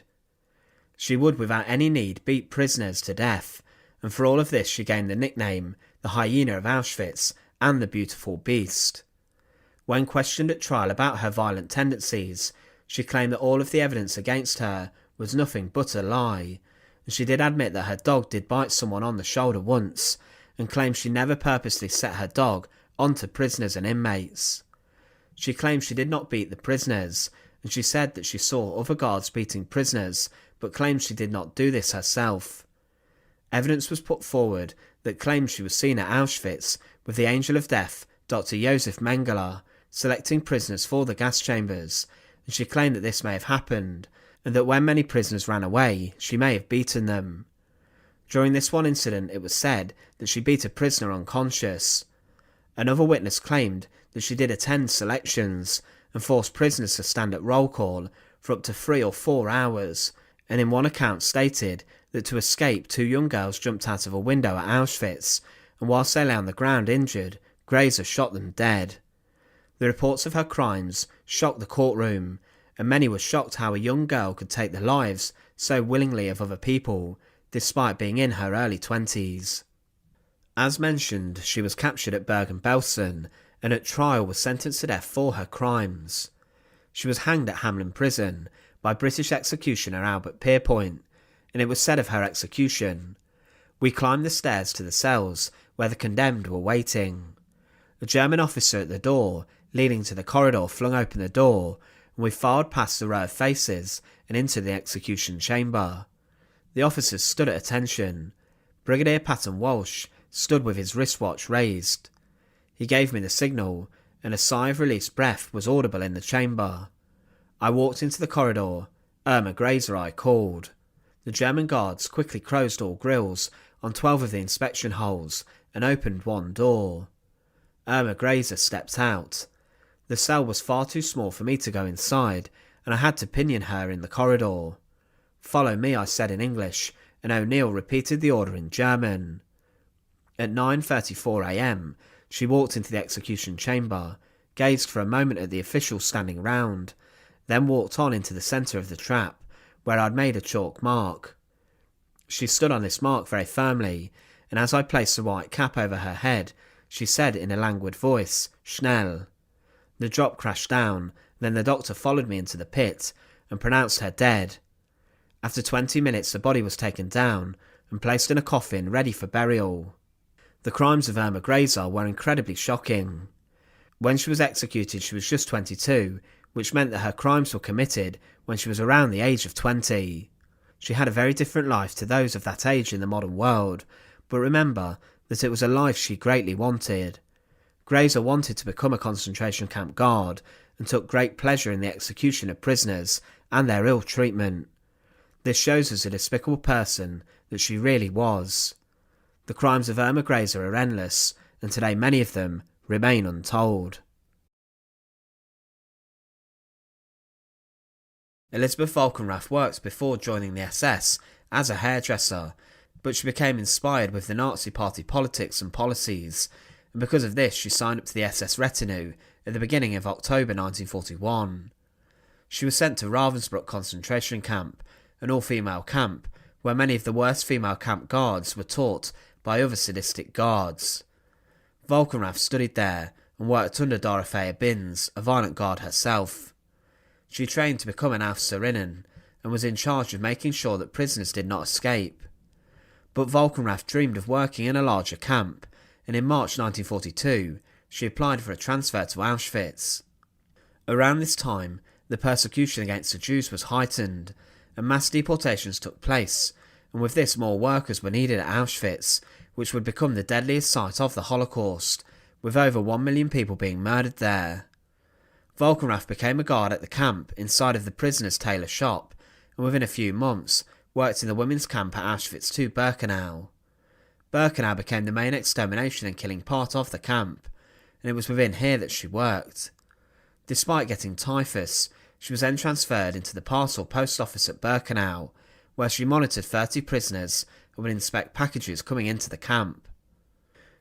She would without any need beat prisoners to death, and for all of this she gained the nickname the Hyena of Auschwitz and the Beautiful Beast. When questioned at trial about her violent tendencies, she claimed that all of the evidence against her was nothing but a lie, and she did admit that her dog did bite someone on the shoulder once, and claimed she never purposely set her dog onto prisoners and inmates. She claimed she did not beat the prisoners, and she said that she saw other guards beating prisoners, but claimed she did not do this herself. Evidence was put forward that claimed she was seen at Auschwitz with the Angel of Death, Dr. Josef Mengele, selecting prisoners for the gas chambers, and she claimed that this may have happened, and that when many prisoners ran away, she may have beaten them. During this one incident, it was said that she beat a prisoner unconscious. Another witness claimed that she did attend selections and forced prisoners to stand at roll call for up to 3 or 4 hours, and in one account stated that to escape 2 young girls jumped out of a window at Auschwitz, and whilst they lay on the ground injured, Graser shot them dead. The reports of her crimes shocked the courtroom, and many were shocked how a young girl could take the lives so willingly of other people, despite being in her early 20s. As mentioned, she was captured at Bergen-Belsen, and at trial was sentenced to death for her crimes. She was hanged at Hamelin Prison by British executioner Albert Pierpoint, and it was said of her execution, "We climbed the stairs to the cells where the condemned were waiting. A German officer at the door leading to the corridor flung open the door, and we filed past the row of faces and into the execution chamber. The officers stood at attention. Brigadier Patton Walsh stood with his wristwatch raised. He gave me the signal, and a sigh of released breath was audible in the chamber. I walked into the corridor. Herma Graser, I called. The German guards quickly closed all grills on 12 of the inspection holes and opened one door. Irma Graser stepped out. The cell was far too small for me to go inside, and I had to pinion her in the corridor. Follow me, I said in English, and O'Neill repeated the order in German. At 9:34 a.m, she walked into the execution chamber, gazed for a moment at the officials standing round, then walked on into the centre of the trap, where I'd made a chalk mark. She stood on this mark very firmly, and as I placed the white cap over her head, she said in a languid voice, "Schnell." The drop crashed down, then the doctor followed me into the pit and pronounced her dead. After 20 minutes the body was taken down and placed in a coffin ready for burial. The crimes of Herma Graser were incredibly shocking. When she was executed she was just 22, which meant that her crimes were committed when she was around the age of 20. She had a very different life to those of that age in the modern world, but remember that it was a life she greatly wanted. Graser wanted to become a concentration camp guard and took great pleasure in the execution of prisoners and their ill treatment. This shows us a despicable person that she really was. The crimes of Herma Graser are endless, and today many of them remain untold. Elisabeth Valkenrath worked before joining the SS as a hairdresser, but she became inspired with the Nazi Party politics and policies, and because of this she signed up to the SS retinue at the beginning of October 1941. She was sent to Ravensbrück concentration camp, an all-female camp, where many of the worst female camp guards were taught by other sadistic guards. Valkenrath studied there and worked under Dorothea Binz, a violent guard herself. She trained to become an Aufseherinnen and was in charge of making sure that prisoners did not escape. But Valkenrath dreamed of working in a larger camp, and in March 1942 she applied for a transfer to Auschwitz. Around this time, the persecution against the Jews was heightened, and mass deportations took place, and with this more workers were needed at Auschwitz, which would become the deadliest site of the Holocaust, with over 1 million people being murdered there. Valkenrath became a guard at the camp inside of the prisoners' tailor shop, and within a few months worked in the women's camp at Auschwitz II-Birkenau. Birkenau became the main extermination and killing part of the camp, and it was within here that she worked. Despite getting typhus, She was then transferred into the parcel post office at Birkenau, where she monitored 30 prisoners and would inspect packages coming into the camp.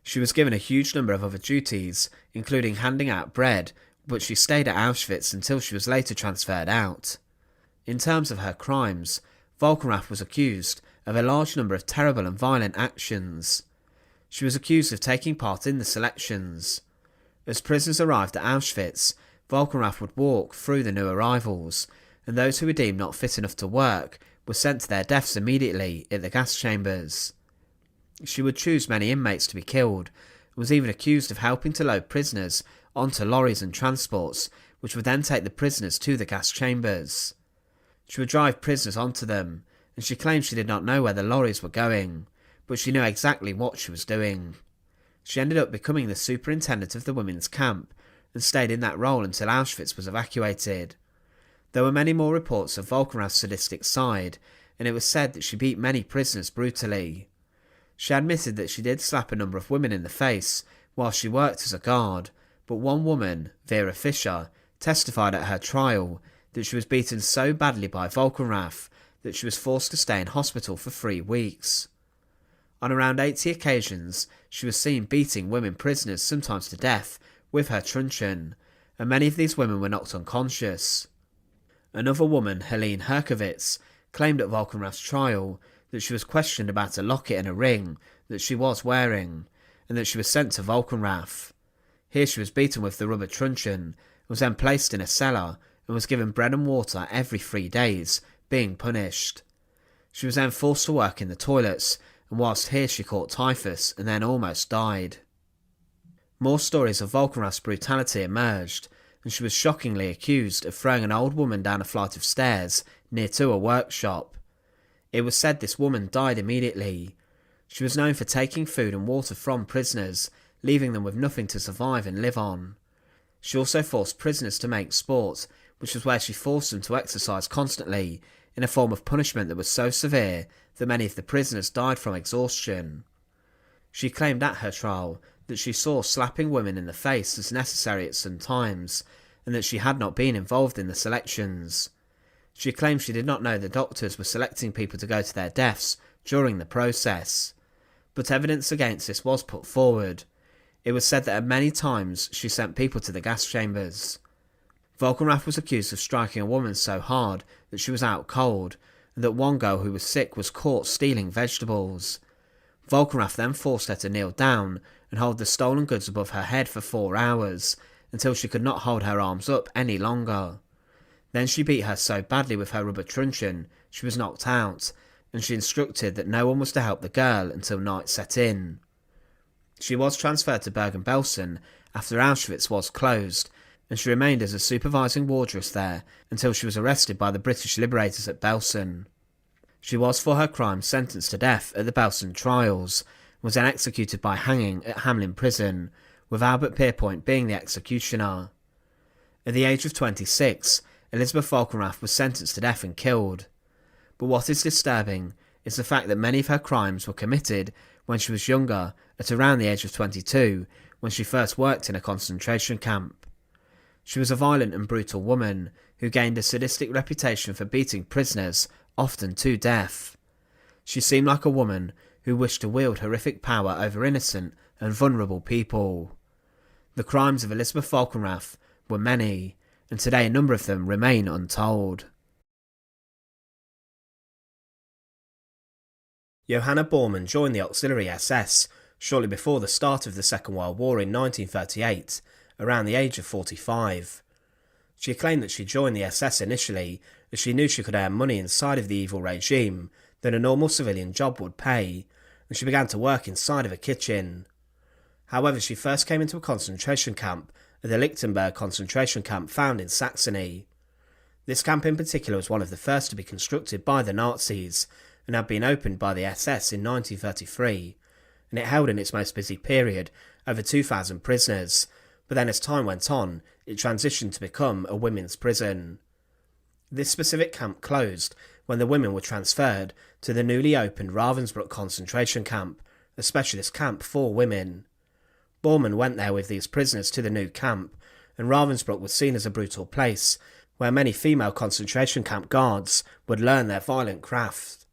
She was given a huge number of other duties, including handing out bread, but she stayed at Auschwitz until she was later transferred out. In terms of her crimes, Volkenrath was accused of a large number of terrible and violent actions. She was accused of taking part in the selections. As prisoners arrived at Auschwitz, Volkenrath would walk through the new arrivals, and those who were deemed not fit enough to work were sent to their deaths immediately at the gas chambers. She would choose many inmates to be killed, and was even accused of helping to load prisoners onto lorries and transports, which would then take the prisoners to the gas chambers. She would drive prisoners onto them, and she claimed she did not know where the lorries were going, but she knew exactly what she was doing. She ended up becoming the superintendent of the women's camp, and stayed in that role until Auschwitz was evacuated. There were many more reports of Volkenrath's sadistic side, and it was said that she beat many prisoners brutally. She admitted that she did slap a number of women in the face while she worked as a guard, but one woman, Vera Fischer, testified at her trial that she was beaten so badly by Volkenrath that she was forced to stay in hospital for 3 weeks. On around 80 occasions, she was seen beating women prisoners, sometimes to death, with her truncheon, and many of these women were knocked unconscious. Another woman, Helene Herkovitz, claimed at Volkenrath's trial that she was questioned about a locket and a ring that she was wearing, and that she was sent to Volkenrath. Here she was beaten with the rubber truncheon, was then placed in a cellar, and was given bread and water every 3 days, being punished. She was then forced to work in the toilets, and whilst here she caught typhus and then almost died. More stories of Volkenrath's brutality emerged, and she was shockingly accused of throwing an old woman down a flight of stairs near to a workshop. It was said this woman died immediately. She was known for taking food and water from prisoners, leaving them with nothing to survive and live on. She also forced prisoners to make sport, which was where she forced them to exercise constantly, in a form of punishment that was so severe that many of the prisoners died from exhaustion. She claimed at her trial that she saw slapping women in the face as necessary at some times, and that she had not been involved in the selections. She claimed she did not know the doctors were selecting people to go to their deaths during the process, but evidence against this was put forward. It was said that at many times she sent people to the gas chambers. Volkenrath was accused of striking a woman so hard that she was out cold, and that one girl who was sick was caught stealing vegetables. Volkenrath then forced her to kneel down and hold the stolen goods above her head for 4 hours, until she could not hold her arms up any longer. Then she beat her so badly with her rubber truncheon she was knocked out, and she instructed that no one was to help the girl until night set in. She was transferred to Bergen-Belsen after Auschwitz was closed, and she remained as a supervising wardress there until she was arrested by the British liberators at Belsen. She was for her crimes sentenced to death at the Belsen trials, and was then executed by hanging at Hamelin prison, with Albert Pierpoint being the executioner. At the age of 26, Elisabeth Volkenrath was sentenced to death and killed. But what is disturbing is the fact that many of her crimes were committed when she was younger, at around the age of 22, when she first worked in a concentration camp. She was a violent and brutal woman who gained a sadistic reputation for beating prisoners, often to death. She seemed like a woman who wished to wield horrific power over innocent and vulnerable people. The crimes of Elisabeth Volkenrath were many, and today a number of them remain untold. Johanna Borman joined the Auxiliary SS shortly before the start of the Second World War in 1938, around the age of 45. She claimed that she joined the SS initially as she knew she could earn money inside of the evil regime than a normal civilian job would pay, and she began to work inside of a kitchen. However, she first came into a concentration camp at the Lichtenberg concentration camp found in Saxony. This camp in particular was one of the first to be constructed by the Nazis, and had been opened by the SS in 1933, and it held in its most busy period over 2,000 prisoners, but then as time went on, it transitioned to become a women's prison. This specific camp closed when the women were transferred to the newly opened Ravensbrück concentration camp, a specialist camp for women. Bormann went there with these prisoners to the new camp, and Ravensbrück was seen as a brutal place, where many female concentration camp guards would learn their violent craft.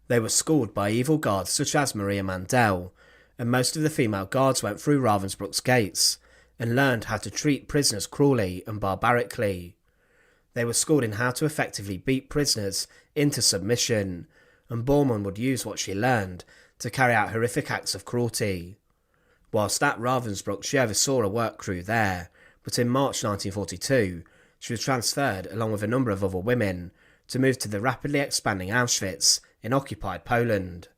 They were schooled by evil guards such as Maria Mandel, and most of the female guards went through Ravensbrück's gates and learned how to treat prisoners cruelly and barbarically. They were schooled in how to effectively beat prisoners into submission, and Bormann would use what she learned to carry out horrific acts of cruelty. Whilst at Ravensbrück she oversaw a work crew there, but in March 1942 she was transferred along with a number of other women to move to the rapidly expanding Auschwitz in occupied Poland.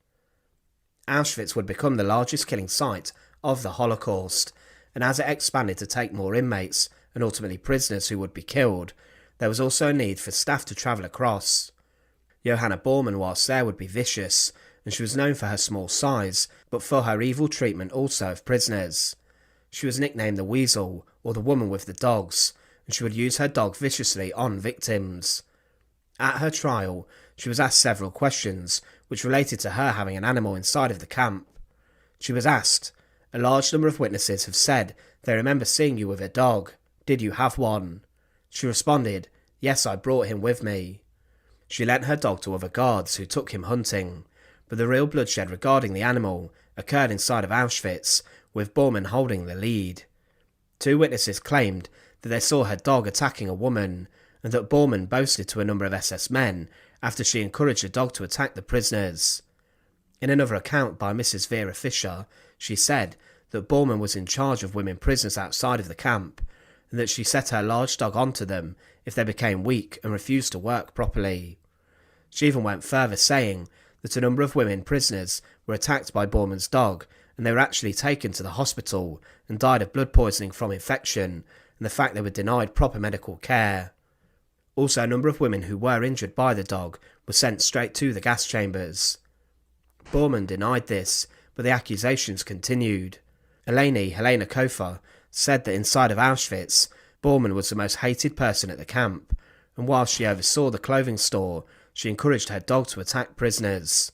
Auschwitz would become the largest killing site of the Holocaust, and as it expanded to take more inmates and ultimately prisoners who would be killed, there was also a need for staff to travel across. Johanna Borman whilst there would be vicious, and she was known for her small size, but for her evil treatment also of prisoners. She was nicknamed the Weasel, or the Woman with the Dogs, and she would use her dog viciously on victims. At her trial, she was asked several questions, which related to her having an animal inside of the camp. She was asked, "A large number of witnesses have said they remember seeing you with a dog. Did you have one?" She responded, "Yes, I brought him with me." She lent her dog to other guards who took him hunting, but the real bloodshed regarding the animal occurred inside of Auschwitz, with Bormann holding the lead. 2 witnesses claimed that they saw her dog attacking a woman, and that Bormann boasted to a number of SS men after she encouraged the dog to attack the prisoners. In another account by Mrs. Vera Fischer, she said that Bormann was in charge of women prisoners outside of the camp, and that she set her large dog onto them if they became weak and refused to work properly. She even went further, saying that a number of women prisoners were attacked by Bormann's dog, and they were actually taken to the hospital and died of blood poisoning from infection and the fact they were denied proper medical care. Also, a number of women who were injured by the dog were sent straight to the gas chambers. Bormann denied this, but the accusations continued. Helena Kofer said that inside of Auschwitz, Bormann was the most hated person at the camp, and while she oversaw the clothing store, she encouraged her dog to attack prisoners.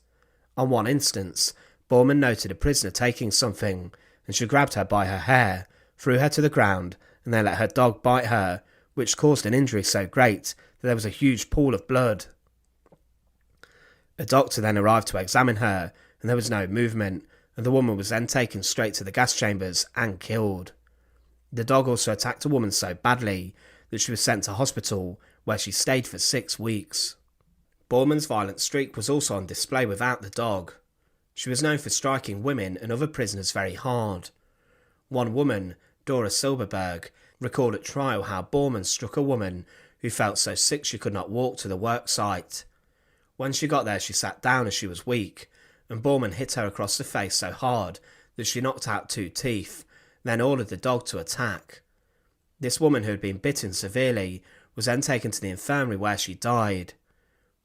On one instance, Bormann noted a prisoner taking something, and she grabbed her by her hair, threw her to the ground, and then let her dog bite her, which caused an injury so great that there was a huge pool of blood. A doctor then arrived to examine her, and there was no movement, and the woman was then taken straight to the gas chambers and killed. The dog also attacked a woman so badly that she was sent to hospital, where she stayed for 6 weeks. Bormann's violent streak was also on display without the dog. She was known for striking women and other prisoners very hard. One woman, Dora Silberberg, recalled at trial how Bormann struck a woman who felt so sick she could not walk to the work site. When she got there, she sat down as she was weak, and Bormann hit her across the face so hard that she knocked out 2 teeth, then ordered the dog to attack. This woman, who had been bitten severely, was then taken to the infirmary where she died.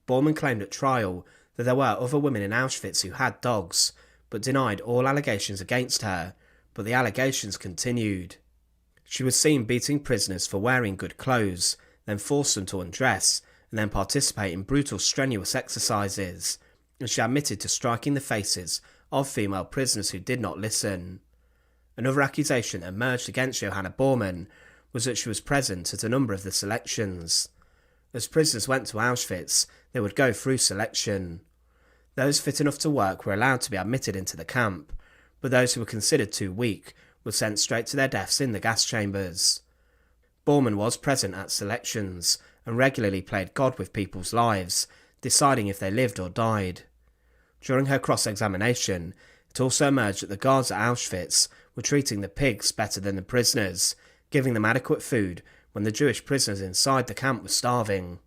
Bormann claimed at trial that there were other women in Auschwitz who had dogs, but denied all allegations against her, but the allegations continued. She was seen beating prisoners for wearing good clothes, then forced them to undress, and then participate in brutal strenuous exercises, and she admitted to striking the faces of female prisoners who did not listen. Another accusation that emerged against Johanna Borman was that she was present at a number of the selections. As prisoners went to Auschwitz, they would go through selection. Those fit enough to work were allowed to be admitted into the camp, but those who were considered too weak were sent straight to their deaths in the gas chambers. Bormann was present at selections and regularly played God with people's lives, deciding if they lived or died. During her cross-examination, it also emerged that the guards at Auschwitz were treating the pigs better than the prisoners, giving them adequate food when the Jewish prisoners inside the camp were starving.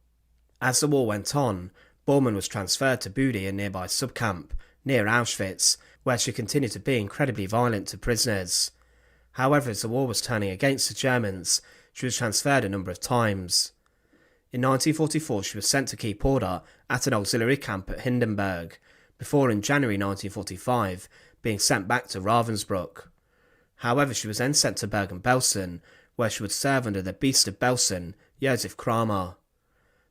As the war went on, Bormann was transferred to Budi, a nearby subcamp near Auschwitz, where she continued to be incredibly violent to prisoners. However, as the war was turning against the Germans, she was transferred a number of times. In 1944 she was sent to keep order at an auxiliary camp at Hindenburg, before in January 1945 being sent back to Ravensbrück. However, she was then sent to Bergen-Belsen, where she would serve under the Beast of Belsen, Josef Kramer.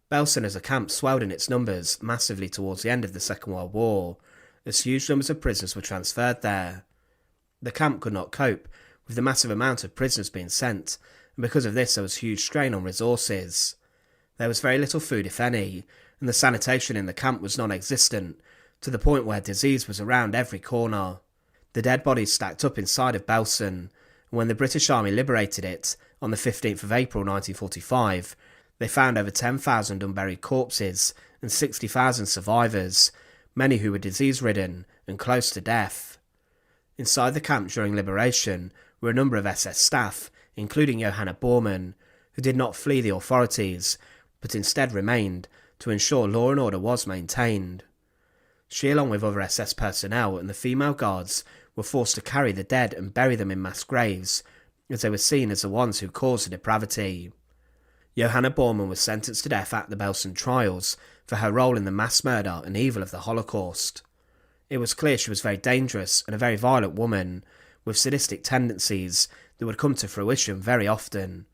Belsen as a camp swelled in its numbers massively towards the end of the Second World War, as huge numbers of prisoners were transferred there. The camp could not cope with the massive amount of prisoners being sent, and because of this there was huge strain on resources. There was very little food, if any, and the sanitation in the camp was non-existent, to the point where disease was around every corner. The dead bodies stacked up inside of Belsen, and when the British Army liberated it on the 15th of April 1945, they found over 10,000 unburied corpses and 60,000 survivors, many who were disease-ridden and close to death. Inside the camp during liberation were a number of SS staff, including Johanna Borman, who did not flee the authorities, but instead remained to ensure law and order was maintained. She, along with other SS personnel and the female guards, were forced to carry the dead and bury them in mass graves, as they were seen as the ones who caused the depravity. Johanna Borman was sentenced to death at the Belsen trials for her role in the mass murder and evil of the Holocaust. It was clear she was very dangerous and a very violent woman, with sadistic tendencies that would come to fruition very often.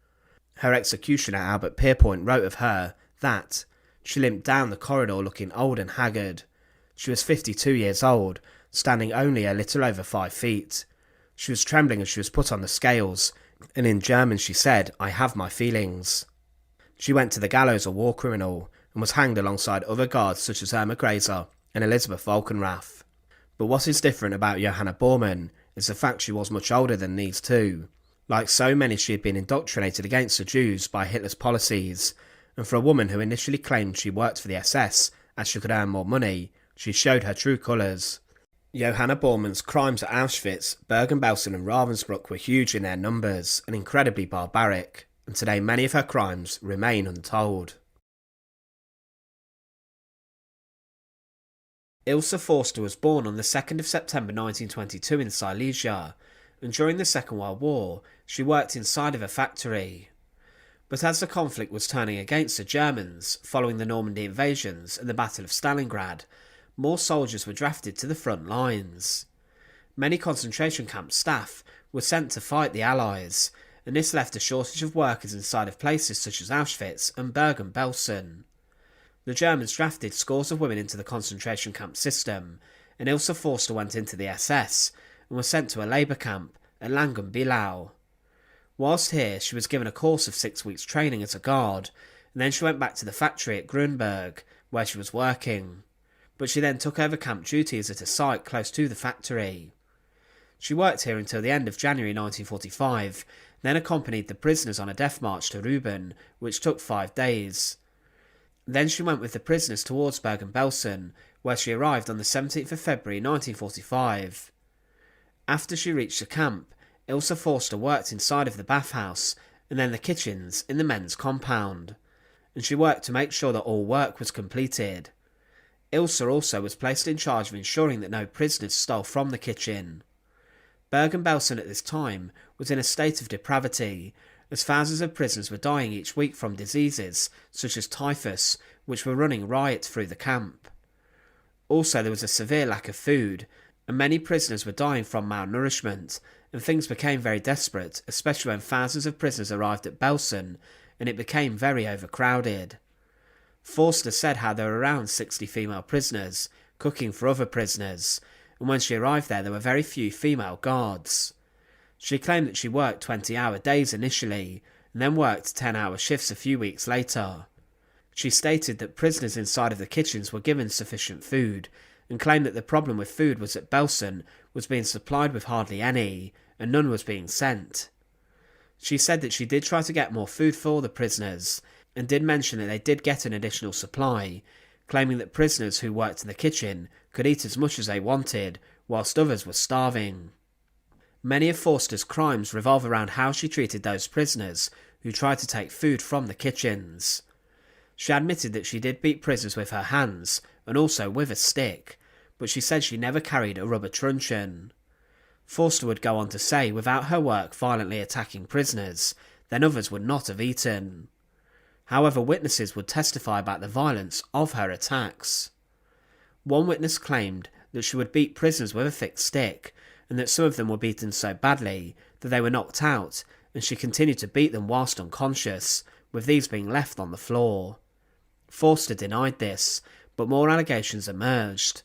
Her executioner Albert Pierpoint wrote of her that she limped down the corridor looking old and haggard. She was 52 years old, standing only a little over 5 feet. She was trembling as she was put on the scales, and in German she said, "I have my feelings." She went to the gallows a war criminal, and was hanged alongside other guards such as Herma Graser and Elisabeth Volkenrath. But what is different about Johanna Borman is the fact she was much older than these two. Like so many, she had been indoctrinated against the Jews by Hitler's policies, and for a woman who initially claimed she worked for the SS as she could earn more money, she showed her true colours. Johanna Borman's crimes at Auschwitz, Bergen-Belsen and Ravensbrück were huge in their numbers and incredibly barbaric, and today many of her crimes remain untold. Ilsa Forster was born on the 2nd of September 1922 in Silesia, and during the Second World War she worked inside of a factory. But as the conflict was turning against the Germans following the Normandy invasions and the Battle of Stalingrad, more soldiers were drafted to the front lines. Many concentration camp staff were sent to fight the Allies, and this left a shortage of workers inside of places such as Auschwitz and Bergen-Belsen. The Germans drafted scores of women into the concentration camp system, and Ilsa Forster went into the SS and was sent to a labour camp at Langenbielau. Whilst here, she was given a course of 6 weeks training as a guard, and then she went back to the factory at Grunberg, where she was working. But she then took over camp duties at a site close to the factory. She worked here until the end of January 1945, then accompanied the prisoners on a death march to Ruben, which took 5 days. Then she went with the prisoners towards Bergen-Belsen, where she arrived on the 17th of February 1945. After she reached the camp, Ilsa Forster worked inside of the bathhouse and then the kitchens in the men's compound, and she worked to make sure that all work was completed. Ilsa also was placed in charge of ensuring that no prisoners stole from the kitchen. Bergen-Belsen at this time was in a state of depravity, as thousands of prisoners were dying each week from diseases such as typhus, which were running riot through the camp. Also, there was a severe lack of food, and many prisoners were dying from malnourishment, and things became very desperate, especially when thousands of prisoners arrived at Belsen, and it became very overcrowded. Forster said how there were around 60 female prisoners, cooking for other prisoners, and when she arrived there were very few female guards. She claimed that she worked 20-hour days initially, and then worked 10-hour shifts a few weeks later. She stated that prisoners inside of the kitchens were given sufficient food, and claimed that the problem with food was that Belsen was being supplied with hardly any, and none was being sent. She said that she did try to get more food for the prisoners, and did mention that they did get an additional supply, claiming that prisoners who worked in the kitchen could eat as much as they wanted, whilst others were starving. Many of Forster's crimes revolve around how she treated those prisoners who tried to take food from the kitchens. She admitted that she did beat prisoners with her hands, and also with a stick, but she said she never carried a rubber truncheon. Forster would go on to say without her work violently attacking prisoners, then others would not have eaten. However, witnesses would testify about the violence of her attacks. One witness claimed that she would beat prisoners with a thick stick, and that some of them were beaten so badly that they were knocked out, and she continued to beat them whilst unconscious, with these being left on the floor. Forster denied this, but more allegations emerged.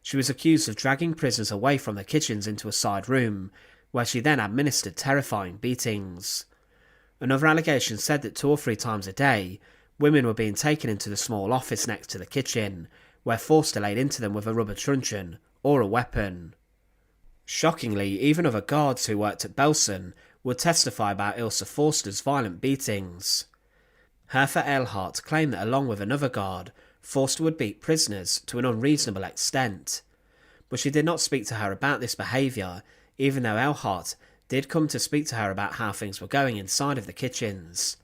She was accused of dragging prisoners away from the kitchens into a side room, where she then administered terrifying beatings. Another allegation said that 2 or 3 times a day, Women were being taken into the small office next to the kitchen, where Forster laid into them with a rubber truncheon or a weapon. Shockingly, even other guards who worked at Belsen would testify about Ilsa Forster's violent beatings. Hertha Eilhart claimed that along with another guard, Forster would beat prisoners to an unreasonable extent, but she did not speak to her about this behaviour, even though Eilhart did come to speak to her about how things were going inside of the kitchens.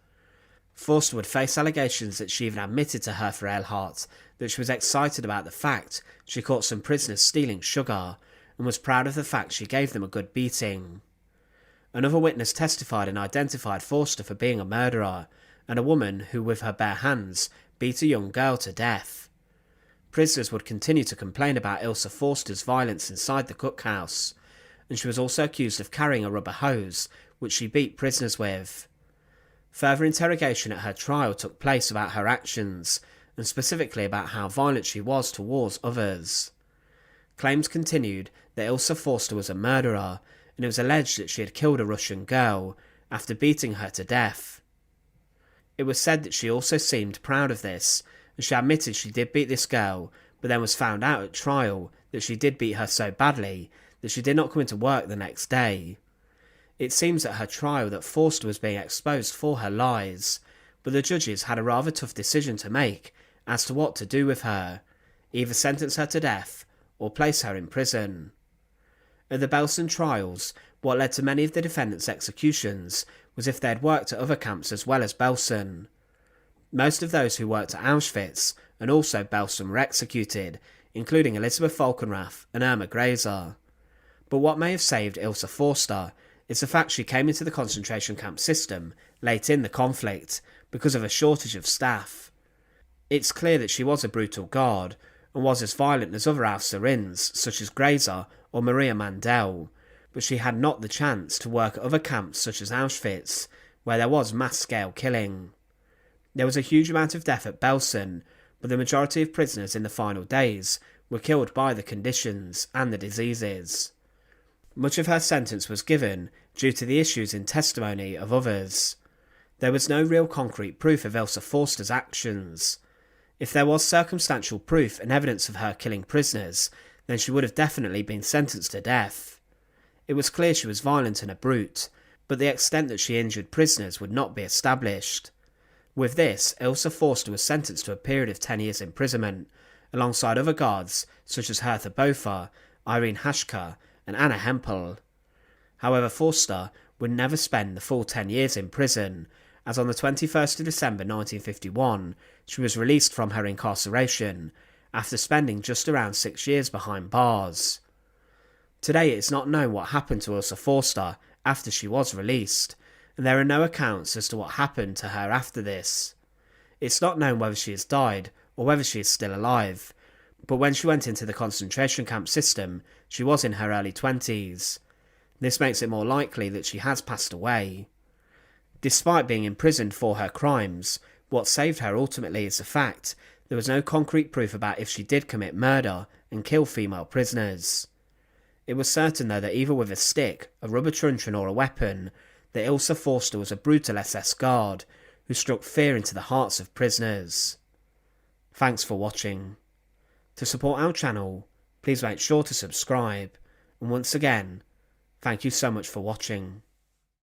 Forster would face allegations that she even admitted to Hertha Eilhart that she was excited about the fact she caught some prisoners stealing sugar, and was proud of the fact she gave them a good beating. Another witness testified and identified Forster for being a murderer, and a woman who with her bare hands beat a young girl to death. Prisoners would continue to complain about Ilsa Forster's violence inside the cookhouse, and she was also accused of carrying a rubber hose, which she beat prisoners with. Further interrogation at her trial took place about her actions, and specifically about how violent she was towards others. Claims continued that Ilsa Forster was a murderer, and it was alleged that she had killed a Russian girl after beating her to death. It was said that she also seemed proud of this, and she admitted she did beat this girl, but then was found out at trial that she did beat her so badly that she did not come into work the next day. It seems at her trial that Forster was being exposed for her lies, but the judges had a rather tough decision to make as to what to do with her, either sentence her to death or place her in prison. At the Belsen trials, what led to many of the defendants' executions was if they had worked at other camps as well as Belsen. Most of those who worked at Auschwitz and also Belsen were executed, including Elisabeth Falkenrath and Herma Graser. But what may have saved Ilsa Forster is the fact she came into the concentration camp system late in the conflict because of a shortage of staff. It's clear that she was a brutal guard and was as violent as other Auschwitz such as Grese or Maria Mandel, but she had not the chance to work at other camps such as Auschwitz, where there was mass-scale killing. There was a huge amount of death at Belsen, but the majority of prisoners in the final days were killed by the conditions and the diseases. Much of her sentence was given due to the issues in testimony of others. There was no real concrete proof of Ilsa Forster's actions. If there was circumstantial proof and evidence of her killing prisoners, then she would have definitely been sentenced to death. It was clear she was violent and a brute, but the extent that she injured prisoners would not be established. With this, Ilsa Forster was sentenced to a period of 10 years imprisonment, alongside other guards such as Perta Boe, Irene Hashka and Anna Hempel. However, Forster would never spend the full 10 years in prison, as on the 21st of December 1951 she was released from her incarceration, after spending just around 6 years behind bars. Today it is not known what happened to Ilsa Forster after she was released, and there are no accounts as to what happened to her after this. It's not known whether she has died or whether she is still alive, but when she went into the concentration camp system, she was in her early 20s. This makes it more likely that she has passed away. Despite being imprisoned for her crimes, what saved her ultimately is the fact there was no concrete proof about if she did commit murder and kill female prisoners. It was certain though that either with a stick, a rubber truncheon or a weapon, that Ilsa Forster was a brutal SS guard who struck fear into the hearts of prisoners. Thanks for watching. To support our channel, please make sure to subscribe, and once again, thank you so much for watching.